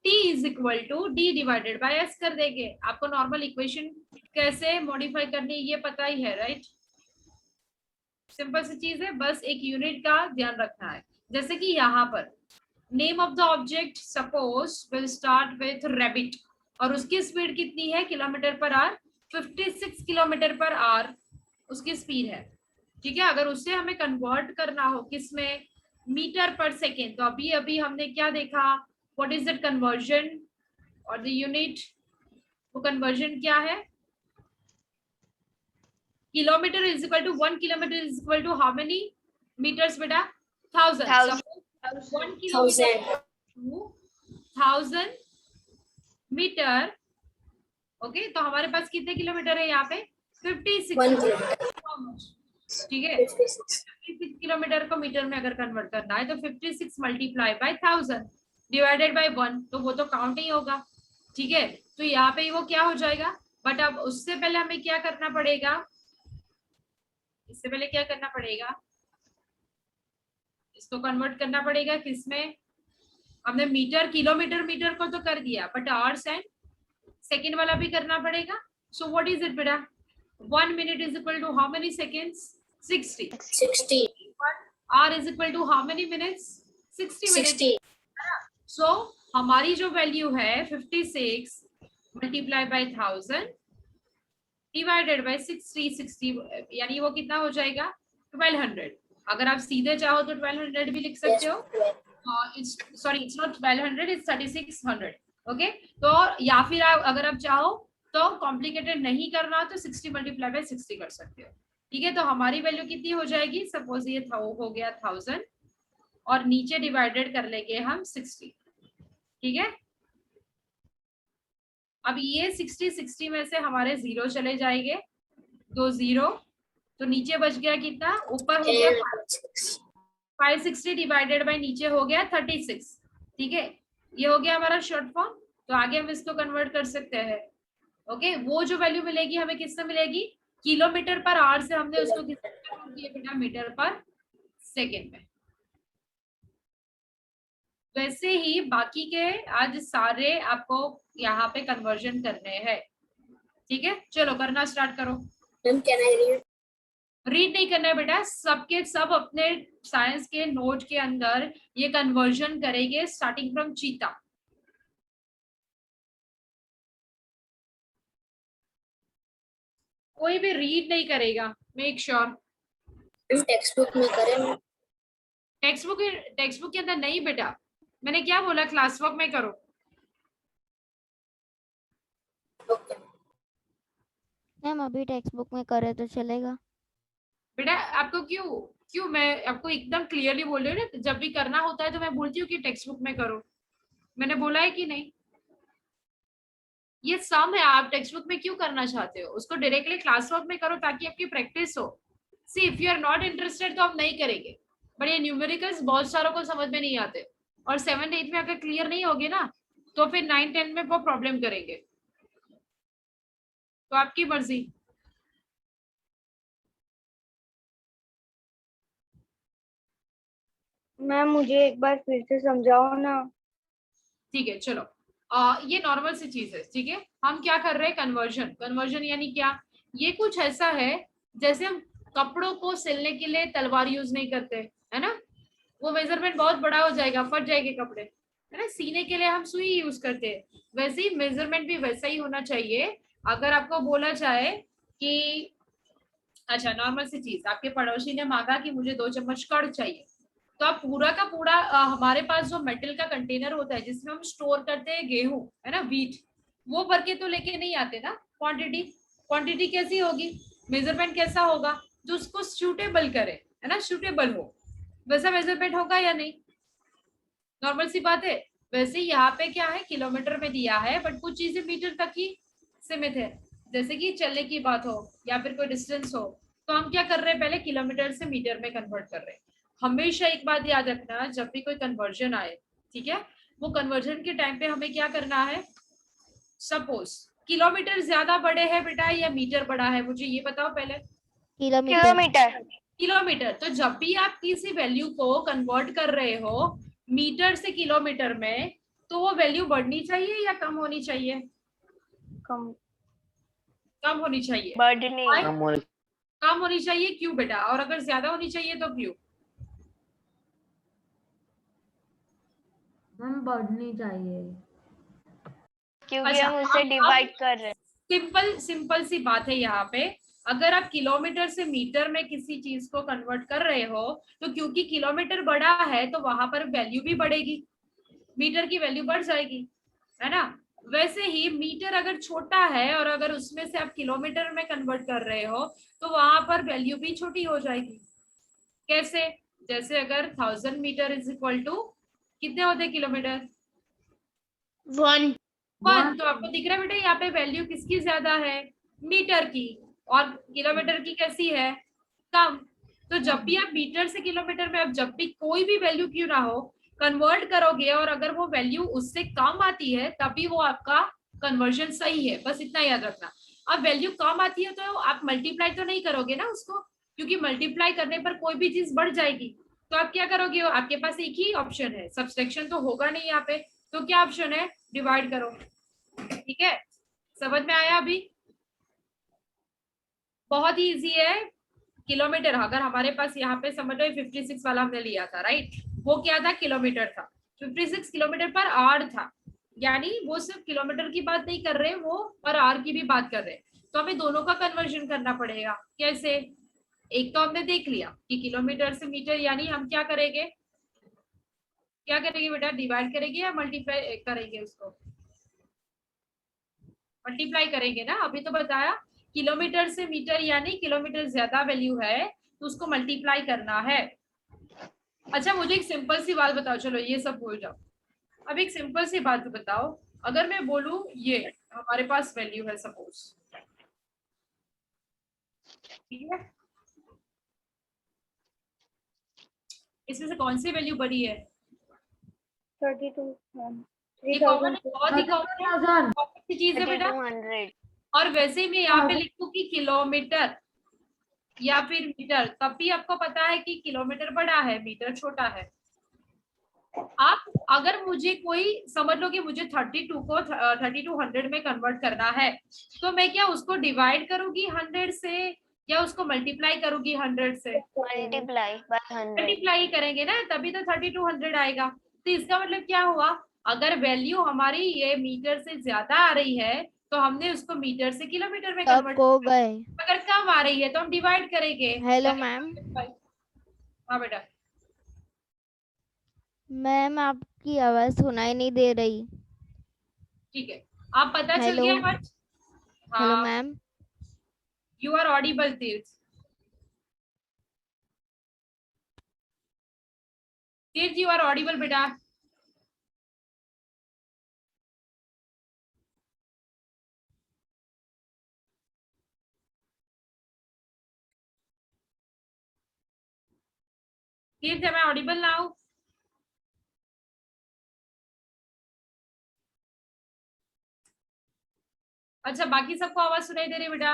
T is equal to D divided by S कर देंगे। आपको नॉर्मल इक्वेशन कैसे मॉडिफाई करनी ये पता ही है, राइट। सिंपल सी चीज है, बस एक यूनिट का ध्यान रखना है। जैसे कि यहाँ पर name of the object suppose will start with rabbit, और उसकी स्पीड कितनी है kilometre per hour? 56 kilometre per hour उसकी स्पीड है, ठीक है। अगर उससे हमें कन्वर्ट करना हो किसमें? मीटर पर सेकेंड, तो अभी अभी हमने क्या देखा? व्हाट इज दैट कन्वर्जन और द यूनिट? वो कन्वर्जन क्या है? Kilometre is equal to 1 kilometre is equal to how many metres बेटा? 1000। 1 किलोमीटर टू 1000 मीटर। ओके, तो हमारे पास कितने किलोमीटर है यहाँ पे? 56। ठीक है, 56 किलोमीटर को मीटर में अगर कन्वर्ट करना है तो 56 मल्टीप्लाई बाय 1000 डिवाइडेड बाय 1, तो वो तो काउंट ही होगा। ठीक है, तो यहाँ पे वो क्या हो जाएगा, बट अब उससे पहले हमें क्या करना पड़ेगा, इससे पहले क्या करना पड़ेगा, इसको कन्वर्ट करना पड़ेगा किसमें? हमने मीटर किलोमीटर को तो कर दिया, बट आवर्स एंड सेकेंड वाला भी करना पड़ेगा। सो व्हाट इज इट बेटा? 1 minute is equal to how many seconds? 60। Hour is equal to how many minutes? 60 minutes. So हमारी जो वैल्यू है 56 मल्टीप्लाई बाय 1000 डिवाइडेड बाय 60, यानी वो कितना हो जाएगा? 1200। अगर आप सीधे चाहो तो 1200 भी लिख सकते हो। It's not 1200, it's 3600। ओके, तो या फिर अगर आप चाहो तो कॉम्प्लिकेटेड नहीं करना हो तो 60 मल्टीप्लाई बाय 60 कर सकते हो। ठीक है, तो हमारी वैल्यू कितनी हो जाएगी? सपोज ये हो गया 1000 और नीचे डिवाइडेड कर लेंगे हम 60। ठीक है, अब ये 60 में से हमारे 0 चले जाएंगे, 2 0, तो नीचे बच गया कितना? ऊपर हो गया 560 डिवाइडेड बाय नीचे हो गया 36। ठीक है, ये हो गया हमारा शॉर्ट फॉर्म। तो आगे हम इसको कन्वर्ट कर सकते हैं। ओके, वो जो वैल्यू मिलेगी हमें किससे मिलेगी? किलोमीटर पर आवर से हमने उसको किससे कन्वर्ट किया बेटा? मीटर पर सेकेंड में। वैसे ही बाकी के आज सारे आपको यहाँ पे कन्वर्जन करने हैं। ठीक है, चलो करना स्टार्ट करो। रीड नहीं करना है बेटा, सबके सब अपने साइंस के नोट के अंदर ये कन्वर्जन करेंगे स्टार्टिंग फ्रॉम चीता। कोई भी रीड नहीं करेगा, मेक श्योर। टेक्स्ट बुक में करें? टेक्स्ट बुक के अंदर नहीं बेटा, मैंने क्या बोला? क्लास वर्क में करो। मैम अभी टेक्स्ट बुक में करे तो चलेगा बेटा आपको क्यों मैं आपको एकदम क्लियरली बोल रही हूँ ना, जब भी करना होता है तो मैं बोलती हूँ कि टेक्स्ट बुक में करो। मैंने बोला है कि नहीं? ये सम है, आप टेक्स्ट बुक में क्यों करना चाहते हो? उसको डायरेक्टली क्लास वर्क में करो ताकि आपकी प्रैक्टिस हो। See if you are not interested तो हम नहीं करेंगे, बट ये न्यूमेरिकल्स बहुत सारों को समझ में नहीं आते, और 7th 8th में अगर क्लियर नहीं होगी ना तो फिर 9th 10th में वो प्रॉब्लम करेंगे। तो आपकी मर्जी। मैम मुझे एक बार फिर से समझाओ ना। ठीक है, चलो ये नॉर्मल सी चीज है। ठीक है, हम क्या कर रहे हैं? कन्वर्जन यानी क्या? ये कुछ ऐसा है जैसे हम कपड़ों को सिलने के लिए तलवार यूज नहीं करते है ना, वो मेजरमेंट बहुत बड़ा हो जाएगा, फट जाएंगे कपड़े, है ना। सीने के लिए हम सुई यूज करते हैं, वैसे ही मेजरमेंट भी वैसा ही होना चाहिए। अगर आपको बोला जाए कि अच्छा नॉर्मल सी चीज, आपके पड़ोसी ने मांगा कि मुझे 2 चम्मच कड़ चाहिए, तो आप पूरा का पूरा हमारे पास जो मेटल का कंटेनर होता है जिसमें हम स्टोर करते हैं गेहूं, है ना, व्हीट, वो भर के तो लेके नहीं आते ना। क्वांटिटी कैसी होगी? मेजरमेंट कैसा होगा? जो उसको सूटेबल करे, है ना, सूटेबल हो वैसा मेजरमेंट होगा या नहीं? नॉर्मल सी बात है। वैसे यहाँ पे क्या है, किलोमीटर में दिया है, बट कुछ चीजें मीटर तक ही सीमित है, जैसे कि चलने की बात हो या फिर कोई डिस्टेंस हो, तो हम क्या कर रहे हैं? पहले किलोमीटर से मीटर में कन्वर्ट कर रहे हैं। हमेशा एक बात याद रखना, जब भी कोई कन्वर्जन आए, ठीक है, वो कन्वर्जन के टाइम पे हमें क्या करना है? सपोज किलोमीटर ज्यादा बड़े हैं बेटा या मीटर बड़ा है, मुझे ये बताओ पहले। किलोमीटर। तो जब भी आप किसी वैल्यू को कन्वर्ट कर रहे हो मीटर से किलोमीटर में, तो वो वैल्यू बढ़नी चाहिए या कम होनी चाहिए? कम होनी चाहिए। कम होनी चाहिए, क्यों बेटा? और अगर ज्यादा होनी चाहिए तो क्यों? मैम बढ़नी चाहिए क्योंकि हम उसे डिवाइड कर रहे हैं। सिंपल सी बात है यहाँ पे। अगर आप किलोमीटर से मीटर में किसी चीज को कन्वर्ट कर रहे हो, तो क्योंकि किलोमीटर बड़ा है तो वहां पर वैल्यू भी बढ़ेगी, मीटर की वैल्यू बढ़ जाएगी, है ना। वैसे ही मीटर अगर छोटा है और अगर उसमें से आप किलोमीटर में कन्वर्ट कर रहे हो तो वहां पर वैल्यू भी छोटी हो जाएगी। कैसे? जैसे अगर 1000 मीटर इज इक्वल टू कितने होते किलोमीटर? 1. 1। तो आपको दिख रहा है बेटा यहाँ पे वैल्यू किसकी ज्यादा है? मीटर की, और किलोमीटर की कैसी है? कम। तो जब भी आप मीटर से किलोमीटर में, अब जब भी कोई भी वैल्यू क्यों ना हो, कन्वर्ट करोगे और अगर वो वैल्यू उससे कम आती है तभी वो आपका कन्वर्जन सही है, बस इतना याद रखना। अब वैल्यू कम आती है तो आप मल्टीप्लाई तो नहीं करोगे ना उसको, क्योंकि मल्टीप्लाई करने पर कोई भी चीज बढ़ जाएगी। तो आप क्या करोगे? आपके पास एक ही ऑप्शन है, सब्सट्रैक्शन तो होगा नहीं यहाँ पे, तो क्या ऑप्शन है? डिवाइड करो। ठीक है, समझ में आया? अभी बहुत ही इजी है। किलोमीटर, अगर हमारे पास यहाँ पे समझ लो 56 वाला हमने लिया था, राइट, वो क्या था? किलोमीटर था। 56 किलोमीटर पर आवर था, यानी वो सिर्फ किलोमीटर की बात नहीं कर रहे, वो पर आवर की भी बात कर रहे। तो हमें दोनों का कन्वर्जन करना पड़ेगा। कैसे? एक तो हमने देख लिया कि किलोमीटर से मीटर, यानी हम क्या करेंगे? क्या करेंगे बेटा? डिवाइड करेंगे या मल्टीप्लाई करेंगे? उसको मल्टीप्लाई करेंगे ना, अभी तो बताया। किलोमीटर से मीटर यानी किलोमीटर ज्यादा वैल्यू है तो उसको मल्टीप्लाई करना है। अच्छा, मुझे एक सिंपल सी बात बताओ, चलो ये सब भूल जाओ। अब एक सिंपल सी बात बताओ, अगर मैं बोलूं ये हमारे पास वैल्यू है सपोज, ठीक है, इसमें से कौन सी वैल्यू बड़ी है? 32 ये कॉमन 3000 है, बहुत ही कॉमन चीज है बेटा। 3200. और वैसे ही मैं यहाँ पे लिखूं कि किलोमीटर या फिर मीटर, तब भी आपको पता है कि किलोमीटर बड़ा है, मीटर छोटा है। आप अगर मुझे कोई समझ लो कि मुझे 32 को 3200 में कन्वर्ट करना है, तो मैं क्या उसको डिवाइड करूंगी 100 से या उसको मल्टीप्लाई करूंगी 100 से? Multiply by 100. मल्टीप्लाई करेंगे ना, तभी तो 3200 आएगा। तो इसका मतलब क्या हुआ? अगर वैल्यू हमारी ये मीटर से ज्यादा आ रही है तो हमने उसको मीटर से किलोमीटर में तब कन्वर्ट हो गए। अगर कम आ रही है तो हम डिवाइड करेंगे। Hello ma'am. हाँ बेटा। मैम आपकी आवाज सुनाई नहीं दे रही। ठीक है, आप पता चल हेलो। गया बच? हेलो हाँ, मैम। यू आर ऑडिबल तीर्थ। तीर्थ यू आर ऑडिबल बेटा। तीर्थ am I audible now? अच्छा, बाकी सबको आवाज सुनाई दे रही है बेटा?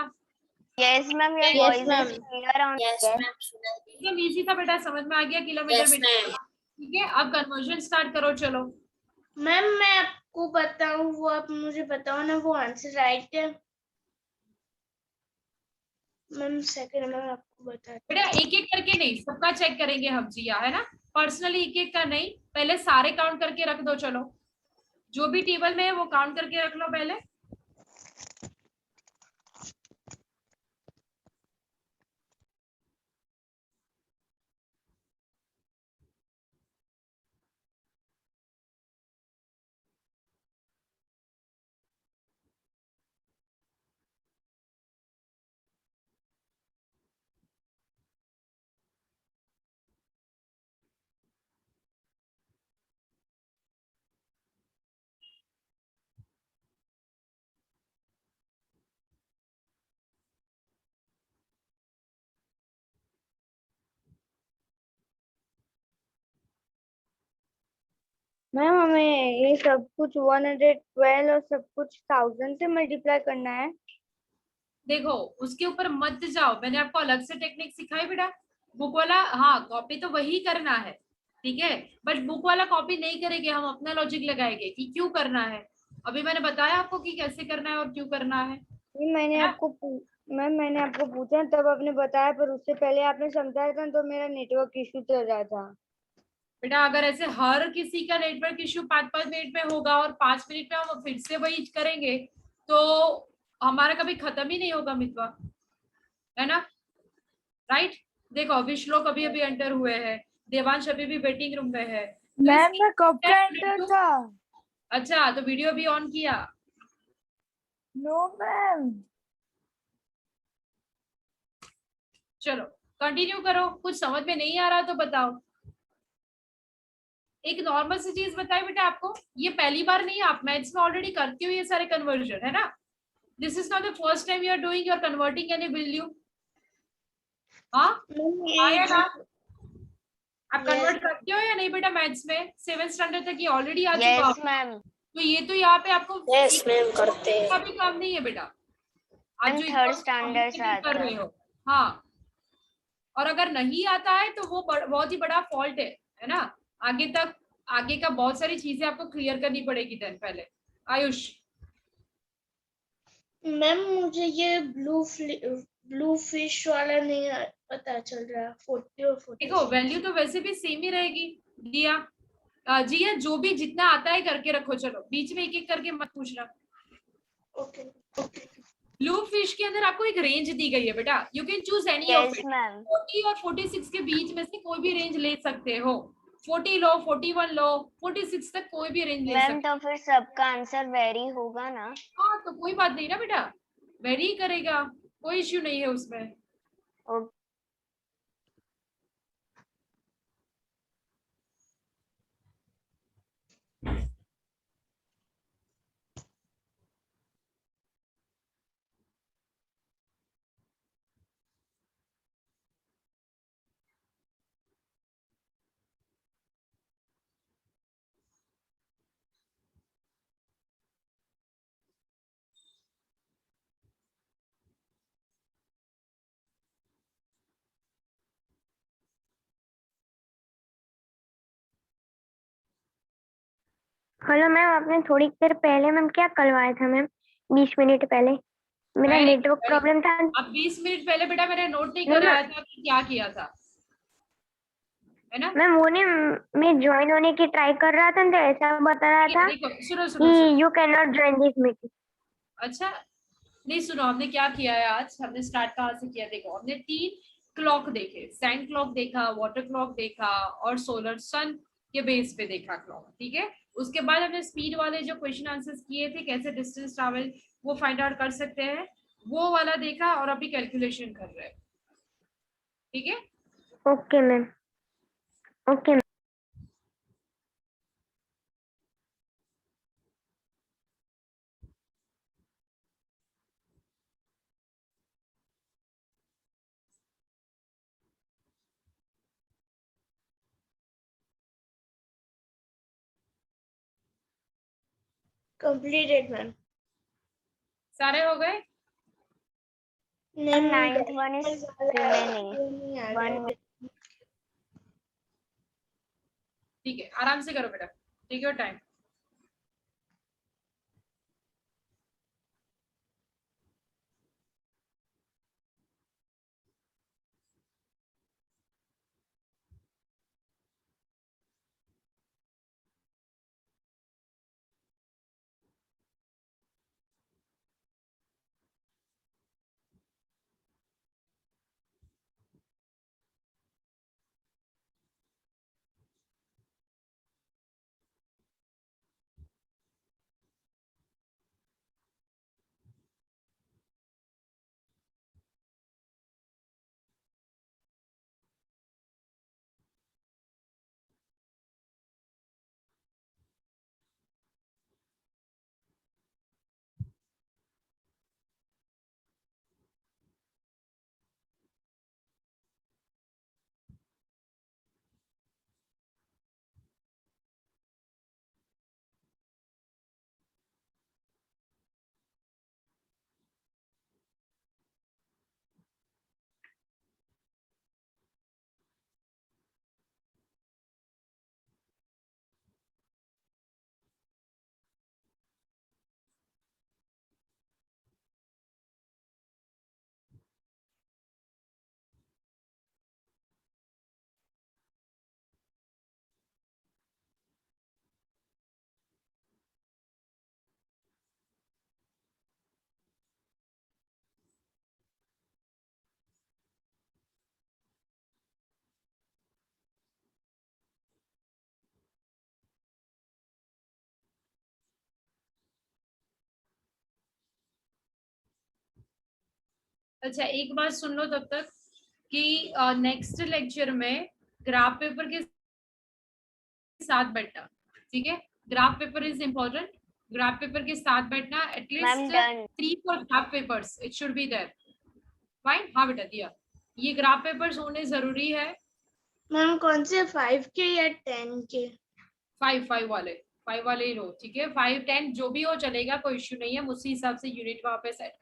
Yes, ma'am. Your Yes, voice ma'am. is clear on. Yes, Yes. ma'am. सुना दी। एकदम इजी था बेटा, समझ में आ गया किलोमीटर Yes, मीटर? ma'am. ठीक है, अब कन्वर्जन स्टार्ट करो। चलो मैम मैं आपको बताऊं, वो आप मुझे बताओ ना, वो आंसर राइट है? मैम सेकंड में आपको बताती बेटा, एक एक करके नहीं, सबका चेक करेंगे हम जी, है ना? पर्सनली एक एक का नहीं, पहले सारे काउंट करके रख दो। चलो, जो भी टेबल में है वो काउंट करके रख लो पहले। मैम हमें ये सब कुछ 112 और सब कुछ 1000 से मल्टीप्लाई करना है। देखो, उसके ऊपर मत जाओ, मैंने आपको अलग से टेक्निक सिखाई बेटा। बुक वाला हाँ कॉपी तो वही करना है, ठीक है, बट बुक वाला कॉपी नहीं करेंगे, हम अपना लॉजिक लगाएंगे कि क्यों करना है। अभी मैंने बताया आपको कि कैसे करना है और क्यों करना है। मैम मैंने आपको पूछा तब आपने बताया, पर उससे पहले आपने समझाया था तो मेरा नेटवर्क इशू चल रहा था। बेटा, अगर ऐसे हर किसी का नेटवर्क इश्यू 5-5 मिनट में होगा और 5 मिनट में हम फिर से वही करेंगे तो हमारा कभी खत्म ही नहीं होगा मित्वा, है ना? राइट। देखो, विश्लोक अभी अभी एंटर हुए हैं, देवांश अभी भी वेटिंग रूम में है। मैम मैं कब का एंटर था? अच्छा, तो वीडियो भी ऑन किया? No ma'am. चलो, कंटिन्यू करो, कुछ समझ में नहीं आ रहा तो बताओ। एक नॉर्मल सी चीज बताई बेटा आपको, ये पहली बार नहीं, आप मैथ्स में ऑलरेडी करते हो ये सारे कन्वर्जन, है ना? This is not the first time you are doing, you are converting any value. हाँ आया ना? आप कन्वर्ट करते हो या नहीं बेटा मैथ्स में? 7th स्टैंडर्ड तक ये ऑलरेडी आ चुका यस हो। मैम। तो ये तो यहाँ पे आपको यस मैम करते का हैं। भी काम नहीं है बेटा, आप जो थर्ड एकदम स्टैंडर्ड से complicated कर आता रहे है। हो। हाँ, और अगर नहीं आता है तो वो बहुत ही बड़ा फॉल्ट है ना? आगे तक, आगे का बहुत सारी चीजें आपको क्लियर करनी पड़ेगी देन पहले। आयुष। मैम मुझे ये ब्लू फिश वाला नहीं पता चल रहा, 40 और 40। देखो वैल्यू तो वैसे भी सेम ही रहेगी। जिया, जिया जो भी जितना आता है करके रखो, चलो बीच में एक एक करके मत पूछना। ओके। ब्लू फिश के अंदर आपको एक रेंज दी गई है बेटा, you can choose any of yes it. Ma'am. 40 और 46 के बीच में से कोई भी रेंज ले सकते हो। 40 लो, 41 लो, 46 तक कोई भी रेंज ले मैम सकते तो फिर सबका आंसर वेरी होगा ना? हो। हाँ तो कोई बात नहीं ना बेटा, वेरी करेगा, कोई इश्यू नहीं है उसमें। ओके। हेलो मैम, आपने थोड़ी देर पहले मैम क्या करवाया था मैम? 20 मिनट पहले मेरा नेटवर्क प्रॉब्लम था। अब 20 मिनट पहले बेटा मैंने नोट नहीं No, कराया था कि क्या किया था, है ना? मैम वो नहीं, मैं ज्वाइन होने की ट्राई कर रहा था तो ऐसा बता रहा था देखो सुनो कि सुनो सुनो, you can not join this meeting. अच्छा नहीं सुनो, हमने क्या किया है आज, हमने स्टार्ट कहाँ से किया? देखो हमने 3 क्लॉक देखे, सैंड क्लॉक देखा, वाटर क्लॉक देखा और सोलर सन के बेस पे देखा क्लॉक, ठीक है? उसके बाद हमने स्पीड वाले जो क्वेश्चन आंसर्स किए थे, कैसे डिस्टेंस ट्रैवल वो फाइंड आउट कर सकते हैं, वो वाला देखा और अभी कैलकुलेशन कर रहे हैं, ठीक है? Okay ma'am, okay ma'am. Completed ma'am. सारे हो गए? Ninth one is remaining one. ठीक है, आराम से करो बेटा, टेक योर टाइम। अच्छा एक बात सुन लो तब तक, कि नेक्स्ट लेक्चर में ग्राफ पेपर के साथ बैठना, ठीक है? Graph paper is important, graph paper के साथ बैठना, at least 3-4 graph papers it should be there. Fine? हाँ बेटा दिया, ये ग्राफ पेपर्स होने जरूरी है। मैम कौन से 5 के या 10 के? 5 वाले ही लो, ठीक है? 5-10 जो भी हो चलेगा, कोई इश्यू नहीं है, उसी हिसाब से यूनिट वहां पे सेट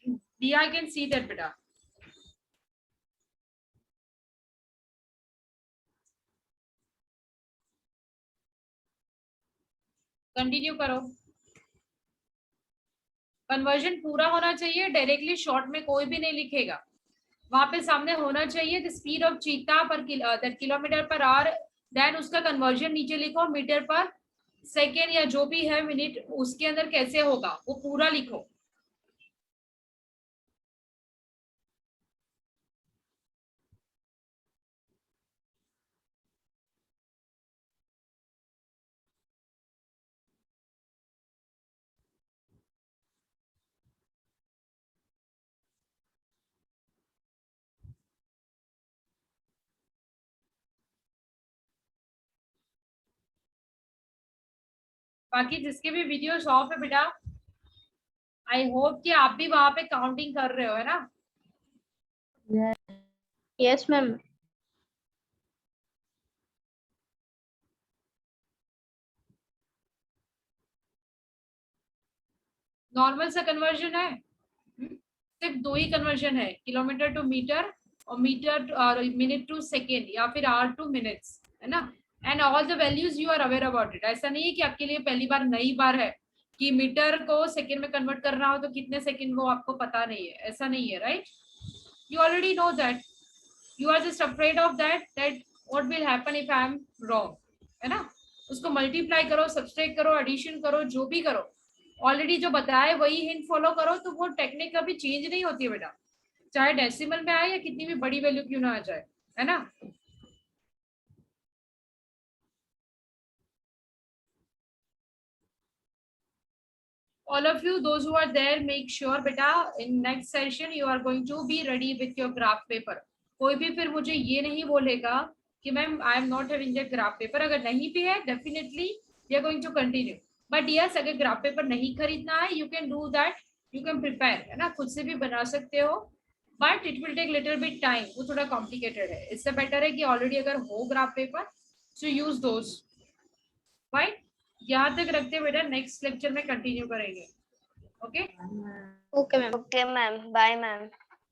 दिया। आई कैन सी दैट बेटा। कंटिन्यू करो। कन्वर्जन पूरा होना चाहिए, डायरेक्टली शॉर्ट में कोई भी नहीं लिखेगा, वहां पे सामने होना चाहिए द स्पीड ऑफ चीता पर किलोमीटर पर आवर, देन उसका कन्वर्जन नीचे लिखो मीटर पर सेकेंड या जो भी है मिनट, उसके अंदर कैसे होगा वो पूरा लिखो। बाकी जिसके भी वीडियोस ऑफ है बेटा, आई होप कि आप भी वहां पे काउंटिंग कर रहे हो, है ना? Yes ma'am. नॉर्मल सा कन्वर्जन है, सिर्फ 2 ही कन्वर्जन है, किलोमीटर टू मीटर और मीटर और मिनट टू सेकेंड या फिर आवर टू मिनट्स, है ना? And all the values you are aware about it. ऐसा नहीं है कि आपके लिए पहली बार नई बार है कि मीटर को सेकेंड में कन्वर्ट करना हो तो कितने सेकेंड वो आपको पता नहीं है, ऐसा नहीं है, right? You already know that, you are just afraid of that what will happen if I am wrong, है ना? उसको मल्टीप्लाई करो, सब्सट्रैक्ट करो, एडिशन करो, जो भी करो, ऑलरेडी जो बताया वही हिंट फॉलो करो, तो वो टेक्निक कभी चेंज नहीं होती है बेटा, चाहे डेसिमल में आए या कितनी भी बड़ी वैल्यू क्यों ना आ जाए, है ना? All of you, those who are there, make sure beta in next session you are going to be ready with your graph paper. कोई भी फिर मुझे ये नहीं बोलेगा कि ma'am I am not having the graph paper, अगर नहीं भी है definitely we are going to continue, but yes अगर ग्राफ पेपर नहीं खरीदना है you can do that, you can prepare, है ना? खुद से भी बना सकते हो, but it will take little bit time, वो थोड़ा कॉम्प्लिकेटेड है, इससे बेटर है कि ऑलरेडी अगर हो graph paper so use those, right? यहाँ तक रखते बेटा, नेक्स्ट लेक्चर में कंटिन्यू करेंगे। Okay okay ma'am. Okay, ma'am. Bye, ma'am.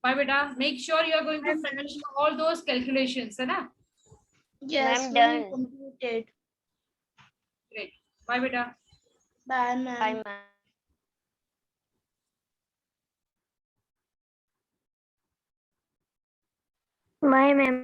Bye बेटा, make sure you are going to finish all those calculations, है ना? Yes, Ma'am, ma'am, done. completed. Great, bye बेटा। Bye, ma'am. Bye, ma'am. Bye ma'am.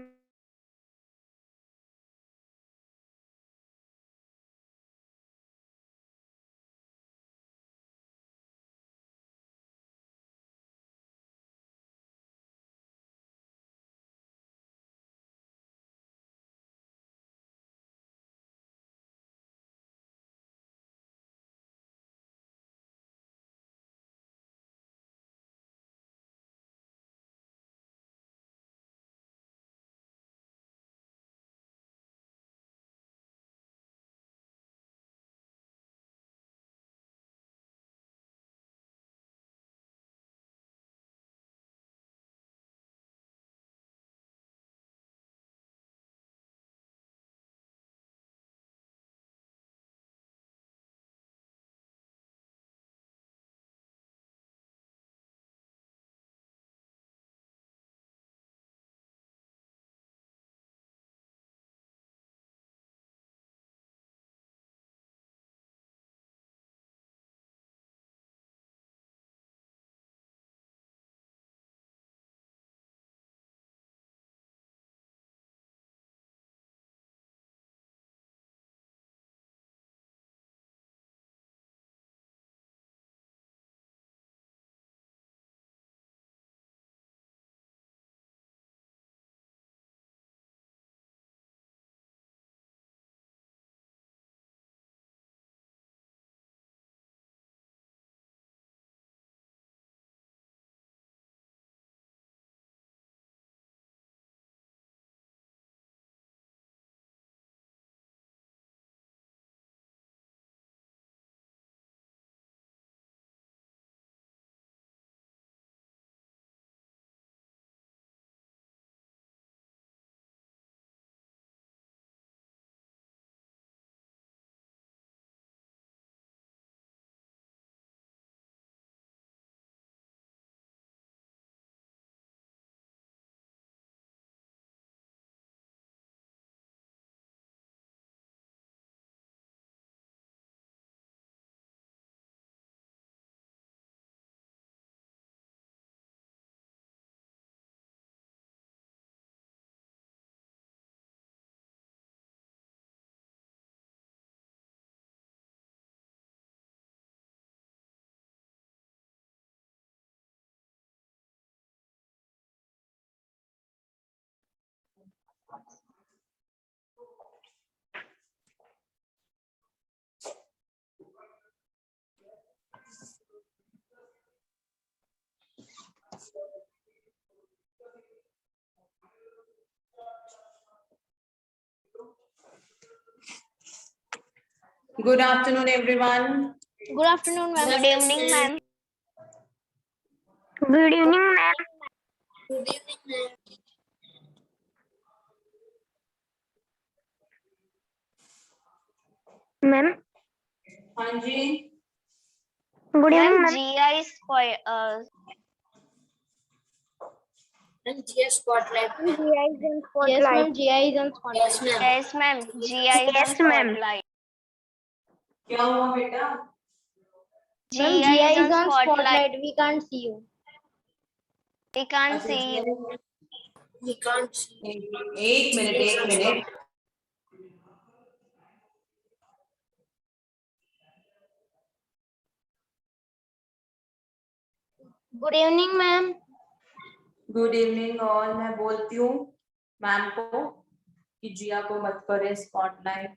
Good afternoon, everyone. Good afternoon, ma'am. Good evening, ma'am. Good evening, ma'am. Good evening, ma'am. Ma'am. हाँ जी. Good evening, ma'am. GI is And GI spotlight. GI is on Yes, spotlight. ma'am. GI is on spotlight. Yes, ma'am. yes, ma'am. GI is on spotlight. क्या हुआ बेटा? Ma'am, GI GI is is on spotlight. spotlight. We can't see you. We can't अच्छा, see you. We can't see. एक minute. Good evening, ma'am. Good evening all. मैं बोलती हूँ ma'am को कि जिया को मत करे स्पॉटलाइट.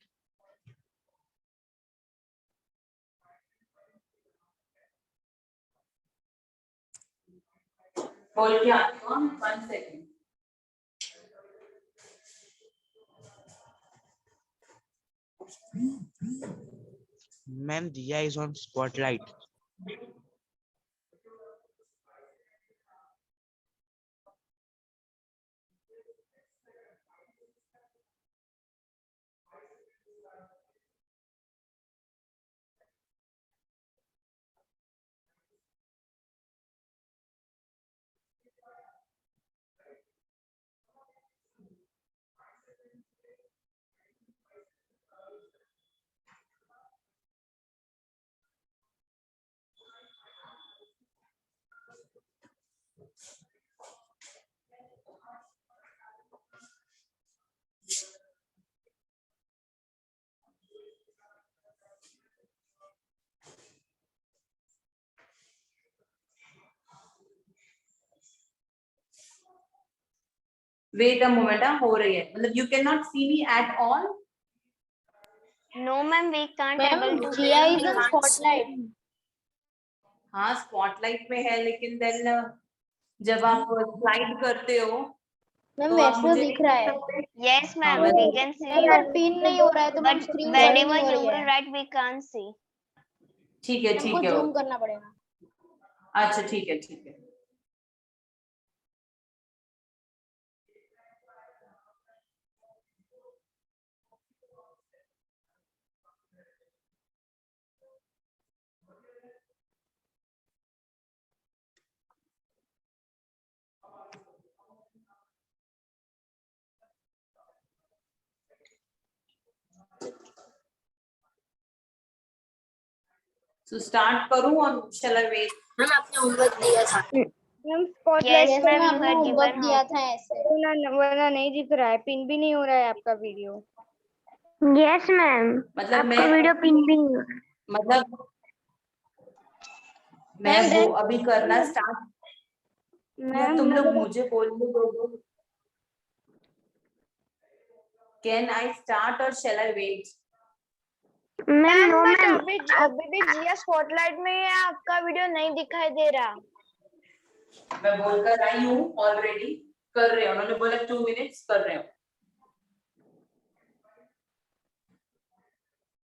बोल के आती हूँ. 1 second. Ma'am, Jia is on spotlight. Wait a moment. हो रही है मतलब you can not see me at all. No, ma'am. We can't Ma'am, able to GI is see on you. spotlight. हाँ स्पॉटलाइट में है लेकिन देन जब आप स्लाइड करते हो मैम तो आप वैसे मुझे दिख रहा है. Yes, ma'am. हाँ, We can see ma'am you. But pin नहीं हो रहा है तो मैम But स्क्रीन whenever नहीं हो you रही will है. write, we can't see. ठीक है हमको जूम करना पड़ेगा. अच्छा ठीक है. So start करूँ और shall I wait? मैम आपने होमवर्क दिया था. Ma'am Yes, spotlight ma'am. Ma'am You आपने had होमवर्क given दिया home. था ऐसे. वरना नहीं दिख रहा है, पिन भी नहीं हो रहा है आपका वीडियो. Yes, ma'am. मतलब आपका वीडियो पिन भी नहीं हो. मतलब मैं वो अभी करना स्टार्ट या तुम लोग मुझे बोलने दो. Can I start or shall I wait? Ma'am no ma'am. अभी भी जिया स्पॉटलाइट में है, आपका वीडियो नहीं दिखाई दे रहा. मैं बोलकर आई हूँ ऑलरेडी. कर रहे हैं उन्होंने बोला 2 मिनट्स कर रहे हो.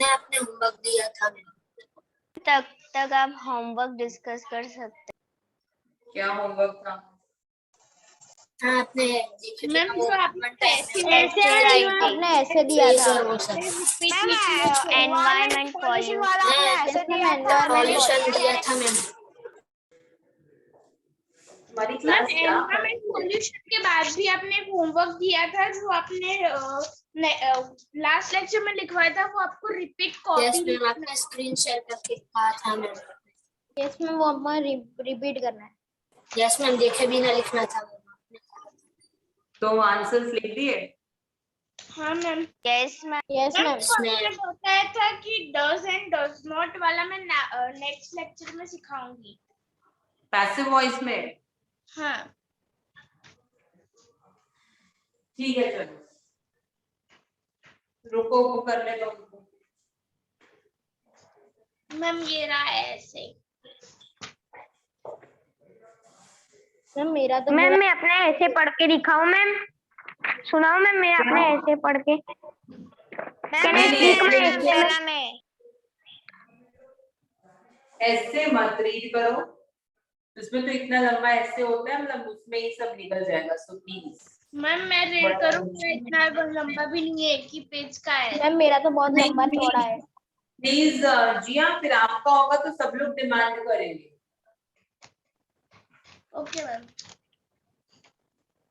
मैं आपने होमवर्क दिया था. तक आप होमवर्क डिस्कस कर सकते हैं. क्या होमवर्क था? हाँ आपने मैम तो आपने आपने ऐसे दिया था. एनवायरमेंट पॉल्यूशन वाला आपने ऐसे दिया था. सॉल्यूशन दिया था मैम. हमारी मैम क्लास क्या एनवायरमेंट पॉल्यूशन के बाद भी आपने एक होमवर्क दिया था जो आपने लास्ट लेक्चर में लिखवाया था, वो आपको रिपीट यस कॉपी. मैम आपने स्क्रीन शेयर करके कहा था मैम. यस मैम वो हमें रिपीट करना है. यस मैम देखे भी ना लिखना था. तो आंसर्स लिख दिए. हाँ ma'am. Yes ma'am. Yes ma'am. Ma'am बताया था कि डज एंड डज नॉट वाला मैं नेक्स्ट लेक्चर में सिखाऊंगी. पैसिव वॉइस में. हाँ ठीक है चलो. रुको वो करने दो उनको। मैम ये रहा है ऐसे। मैम मेरा तो मैम मैं अपने ऐसे पढ़ के दिखाऊं मैम? सुनाओ मैम, मैं अपने ऐसे पढ़ के। Can I speak my essay, ma'am? ऐसे मत रीड करो, उसमें तो इतना लंबा ऐसे होता है, मतलब उसमें ही सब निकल जाएगा, सो प्लीज। मैम मैं रीड करूँगा, इतना लंबा भी नहीं है, एक ही पेज का है। मैम मेरा तो बहुत लंबा चौड़ा है। प्लीज जिया, फिर आपका होगा तो सब लोग डिमांड करेंगे। Okay ma'am.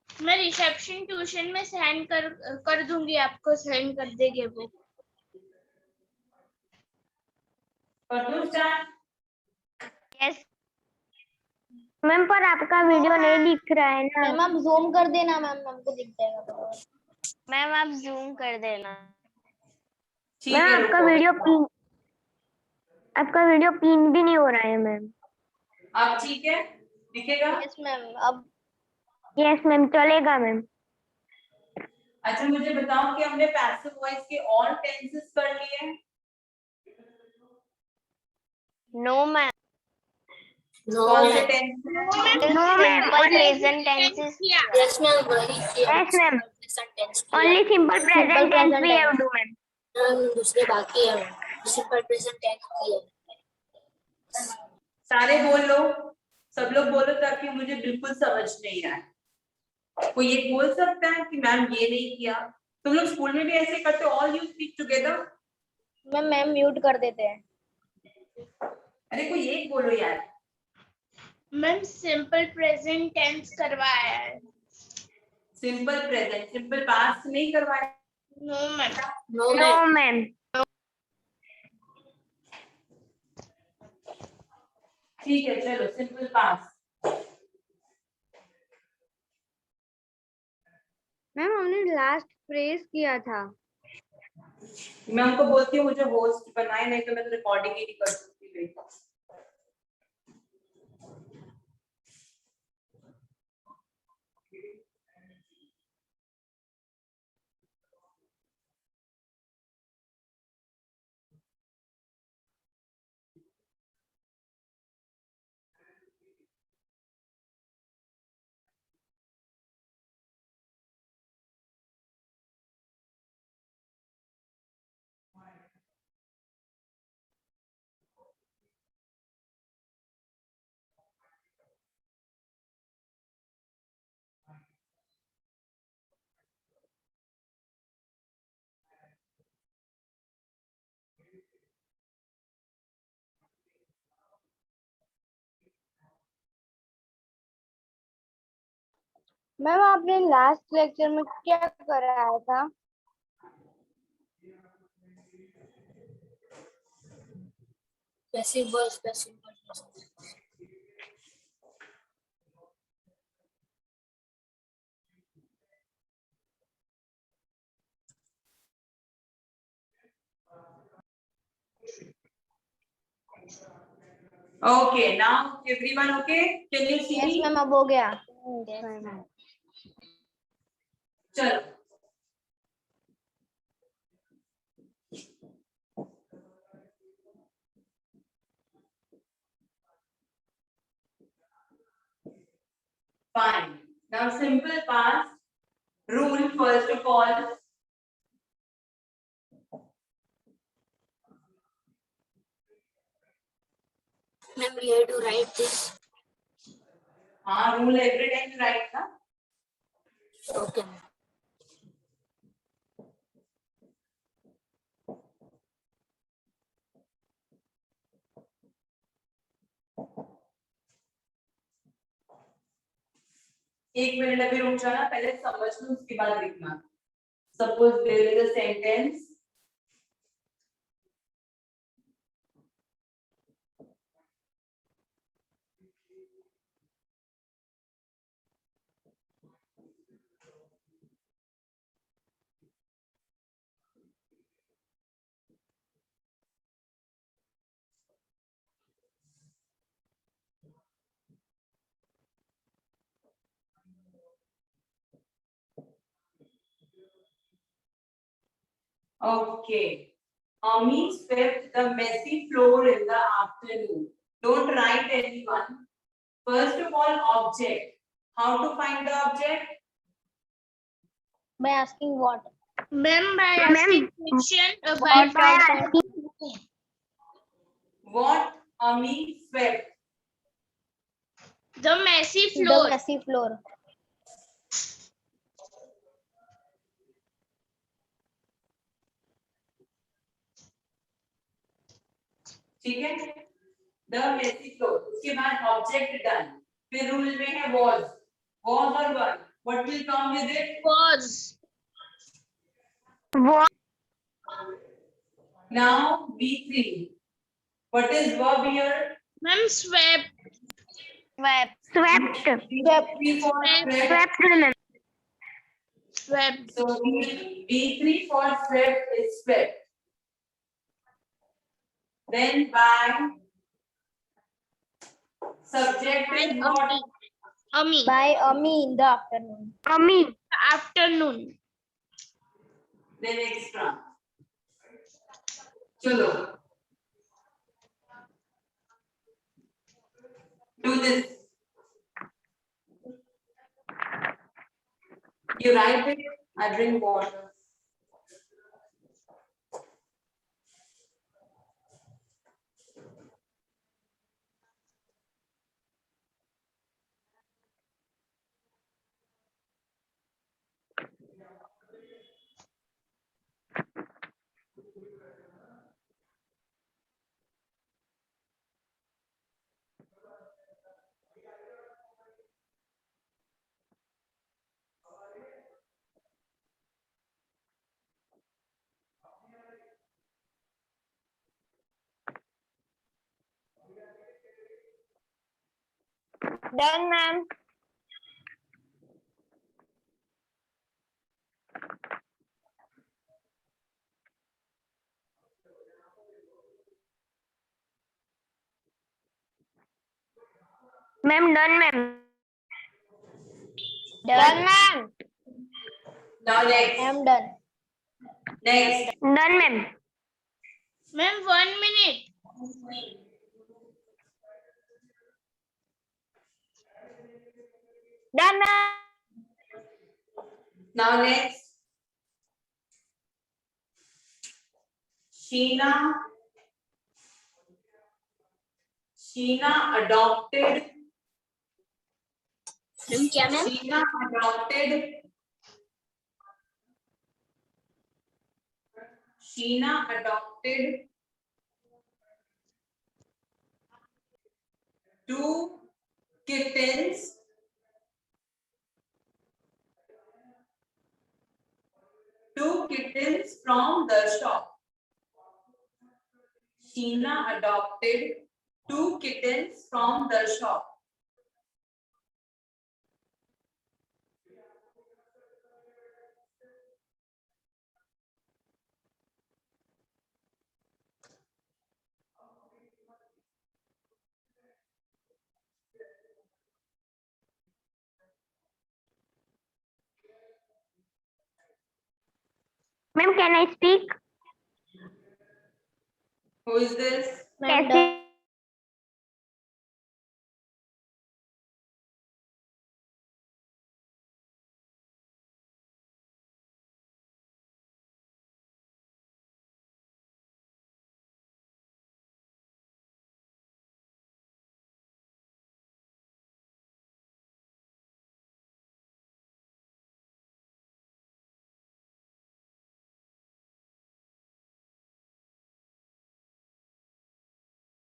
मैं रिसेप्शन ट्यूशन में सेंड कर दूंगी, आपको सेंड कर देंगे वो। यस मैम, पर आपका वीडियो नहीं दिख रहा है ना। मैम आप जूम कर देना, मैम हमको दिख जाएगा तो। मैम आप जूम कर देना। ठीक मैम है, आपका रुको। वीडियो पिन भी नहीं हो रहा है मैम। अब ठीक है, दिखेगा? यस मैम, अब यस मैम, चलेगा मैम। अच्छा मुझे बताओ कि हमने पैसिव वॉइस के ऑल टेंसेस कर लिए हैं? No ma'am. कौन से tense? No ma'am, present tenses. Yes ma'am, वही किया। यस मैम, प्रेजेंट टेंस किया। Only simple present tense we have do ma'am. दूसरे बाकी है, सिंपल प्रेजेंट टेंस किया। सारे बोल लो, सब लोग बोलो, ताकि मुझे बिल्कुल समझ नहीं आए। कोई ये बोल सकता है कि मैम ये नहीं किया? तुम लोग स्कूल में भी ऐसे करते हो, all you speak together? Ma'am mute कर देते हैं। अरे कोई एक बोलो यार। मैम सिंपल प्रेजेंट टेंस करवाया है। सिंपल प्रेजेंट, सिंपल पास्ट नहीं करवाया? No ma'am. No ma'am. ठीक है, चलो सिंपल पास्ट। मैम हमने लास्ट फ्रेज किया था। मैं उनको बोलती हूँ मुझे होस्ट बनाए, नहीं तो मैं तो रिकॉर्डिंग ही नहीं कर सकती। मैम आपने लास्ट लेक्चर में क्या कराया था? Passive voice, passive voice. Okay, now everyone okay? Can you see me? Yes ma'am, अब हो गया। चलो fine. Now simple past rule, first of all, Ma'am, we have to write this. rule every time you write na? Okay. एक minute अभी रुक जाना, पहले समझ लो उसके बाद लिखना। Suppose there is a sentence. Okay. Ami swept the messy floor in the afternoon. Don't write anyone. First of all, object. How to find the object? By asking what? Ma'am, by asking question What Ami swept? the messy The floor. messy floor. ठीक है? The messy floor. उसके बाद object done. फिर rule में है was. Was or was. What will come with it? Was. Now B3. What is verb here? Ma'am, swept. Swept. B3 for swept. Swept. So B3 for swept is swept. Then by subject is what? Ami. By Ami in the afternoon. Afternoon. Then extra. Chalo. Do this. You write it. I drink water. Done, ma'am. Ma'am, done, ma'am. Done, ma'am. Now next. I'm done. Next. Done, ma'am. Ma'am, 1 minute. Done, ma'am. Now next. Sheena adopted. क्या ma'am? Sheena adopted. Sheena adopted 2 kittens. From the shop. Sheena adopted 2 kittens from the shop. Ma'am, can I speak? Who is this? I'm done.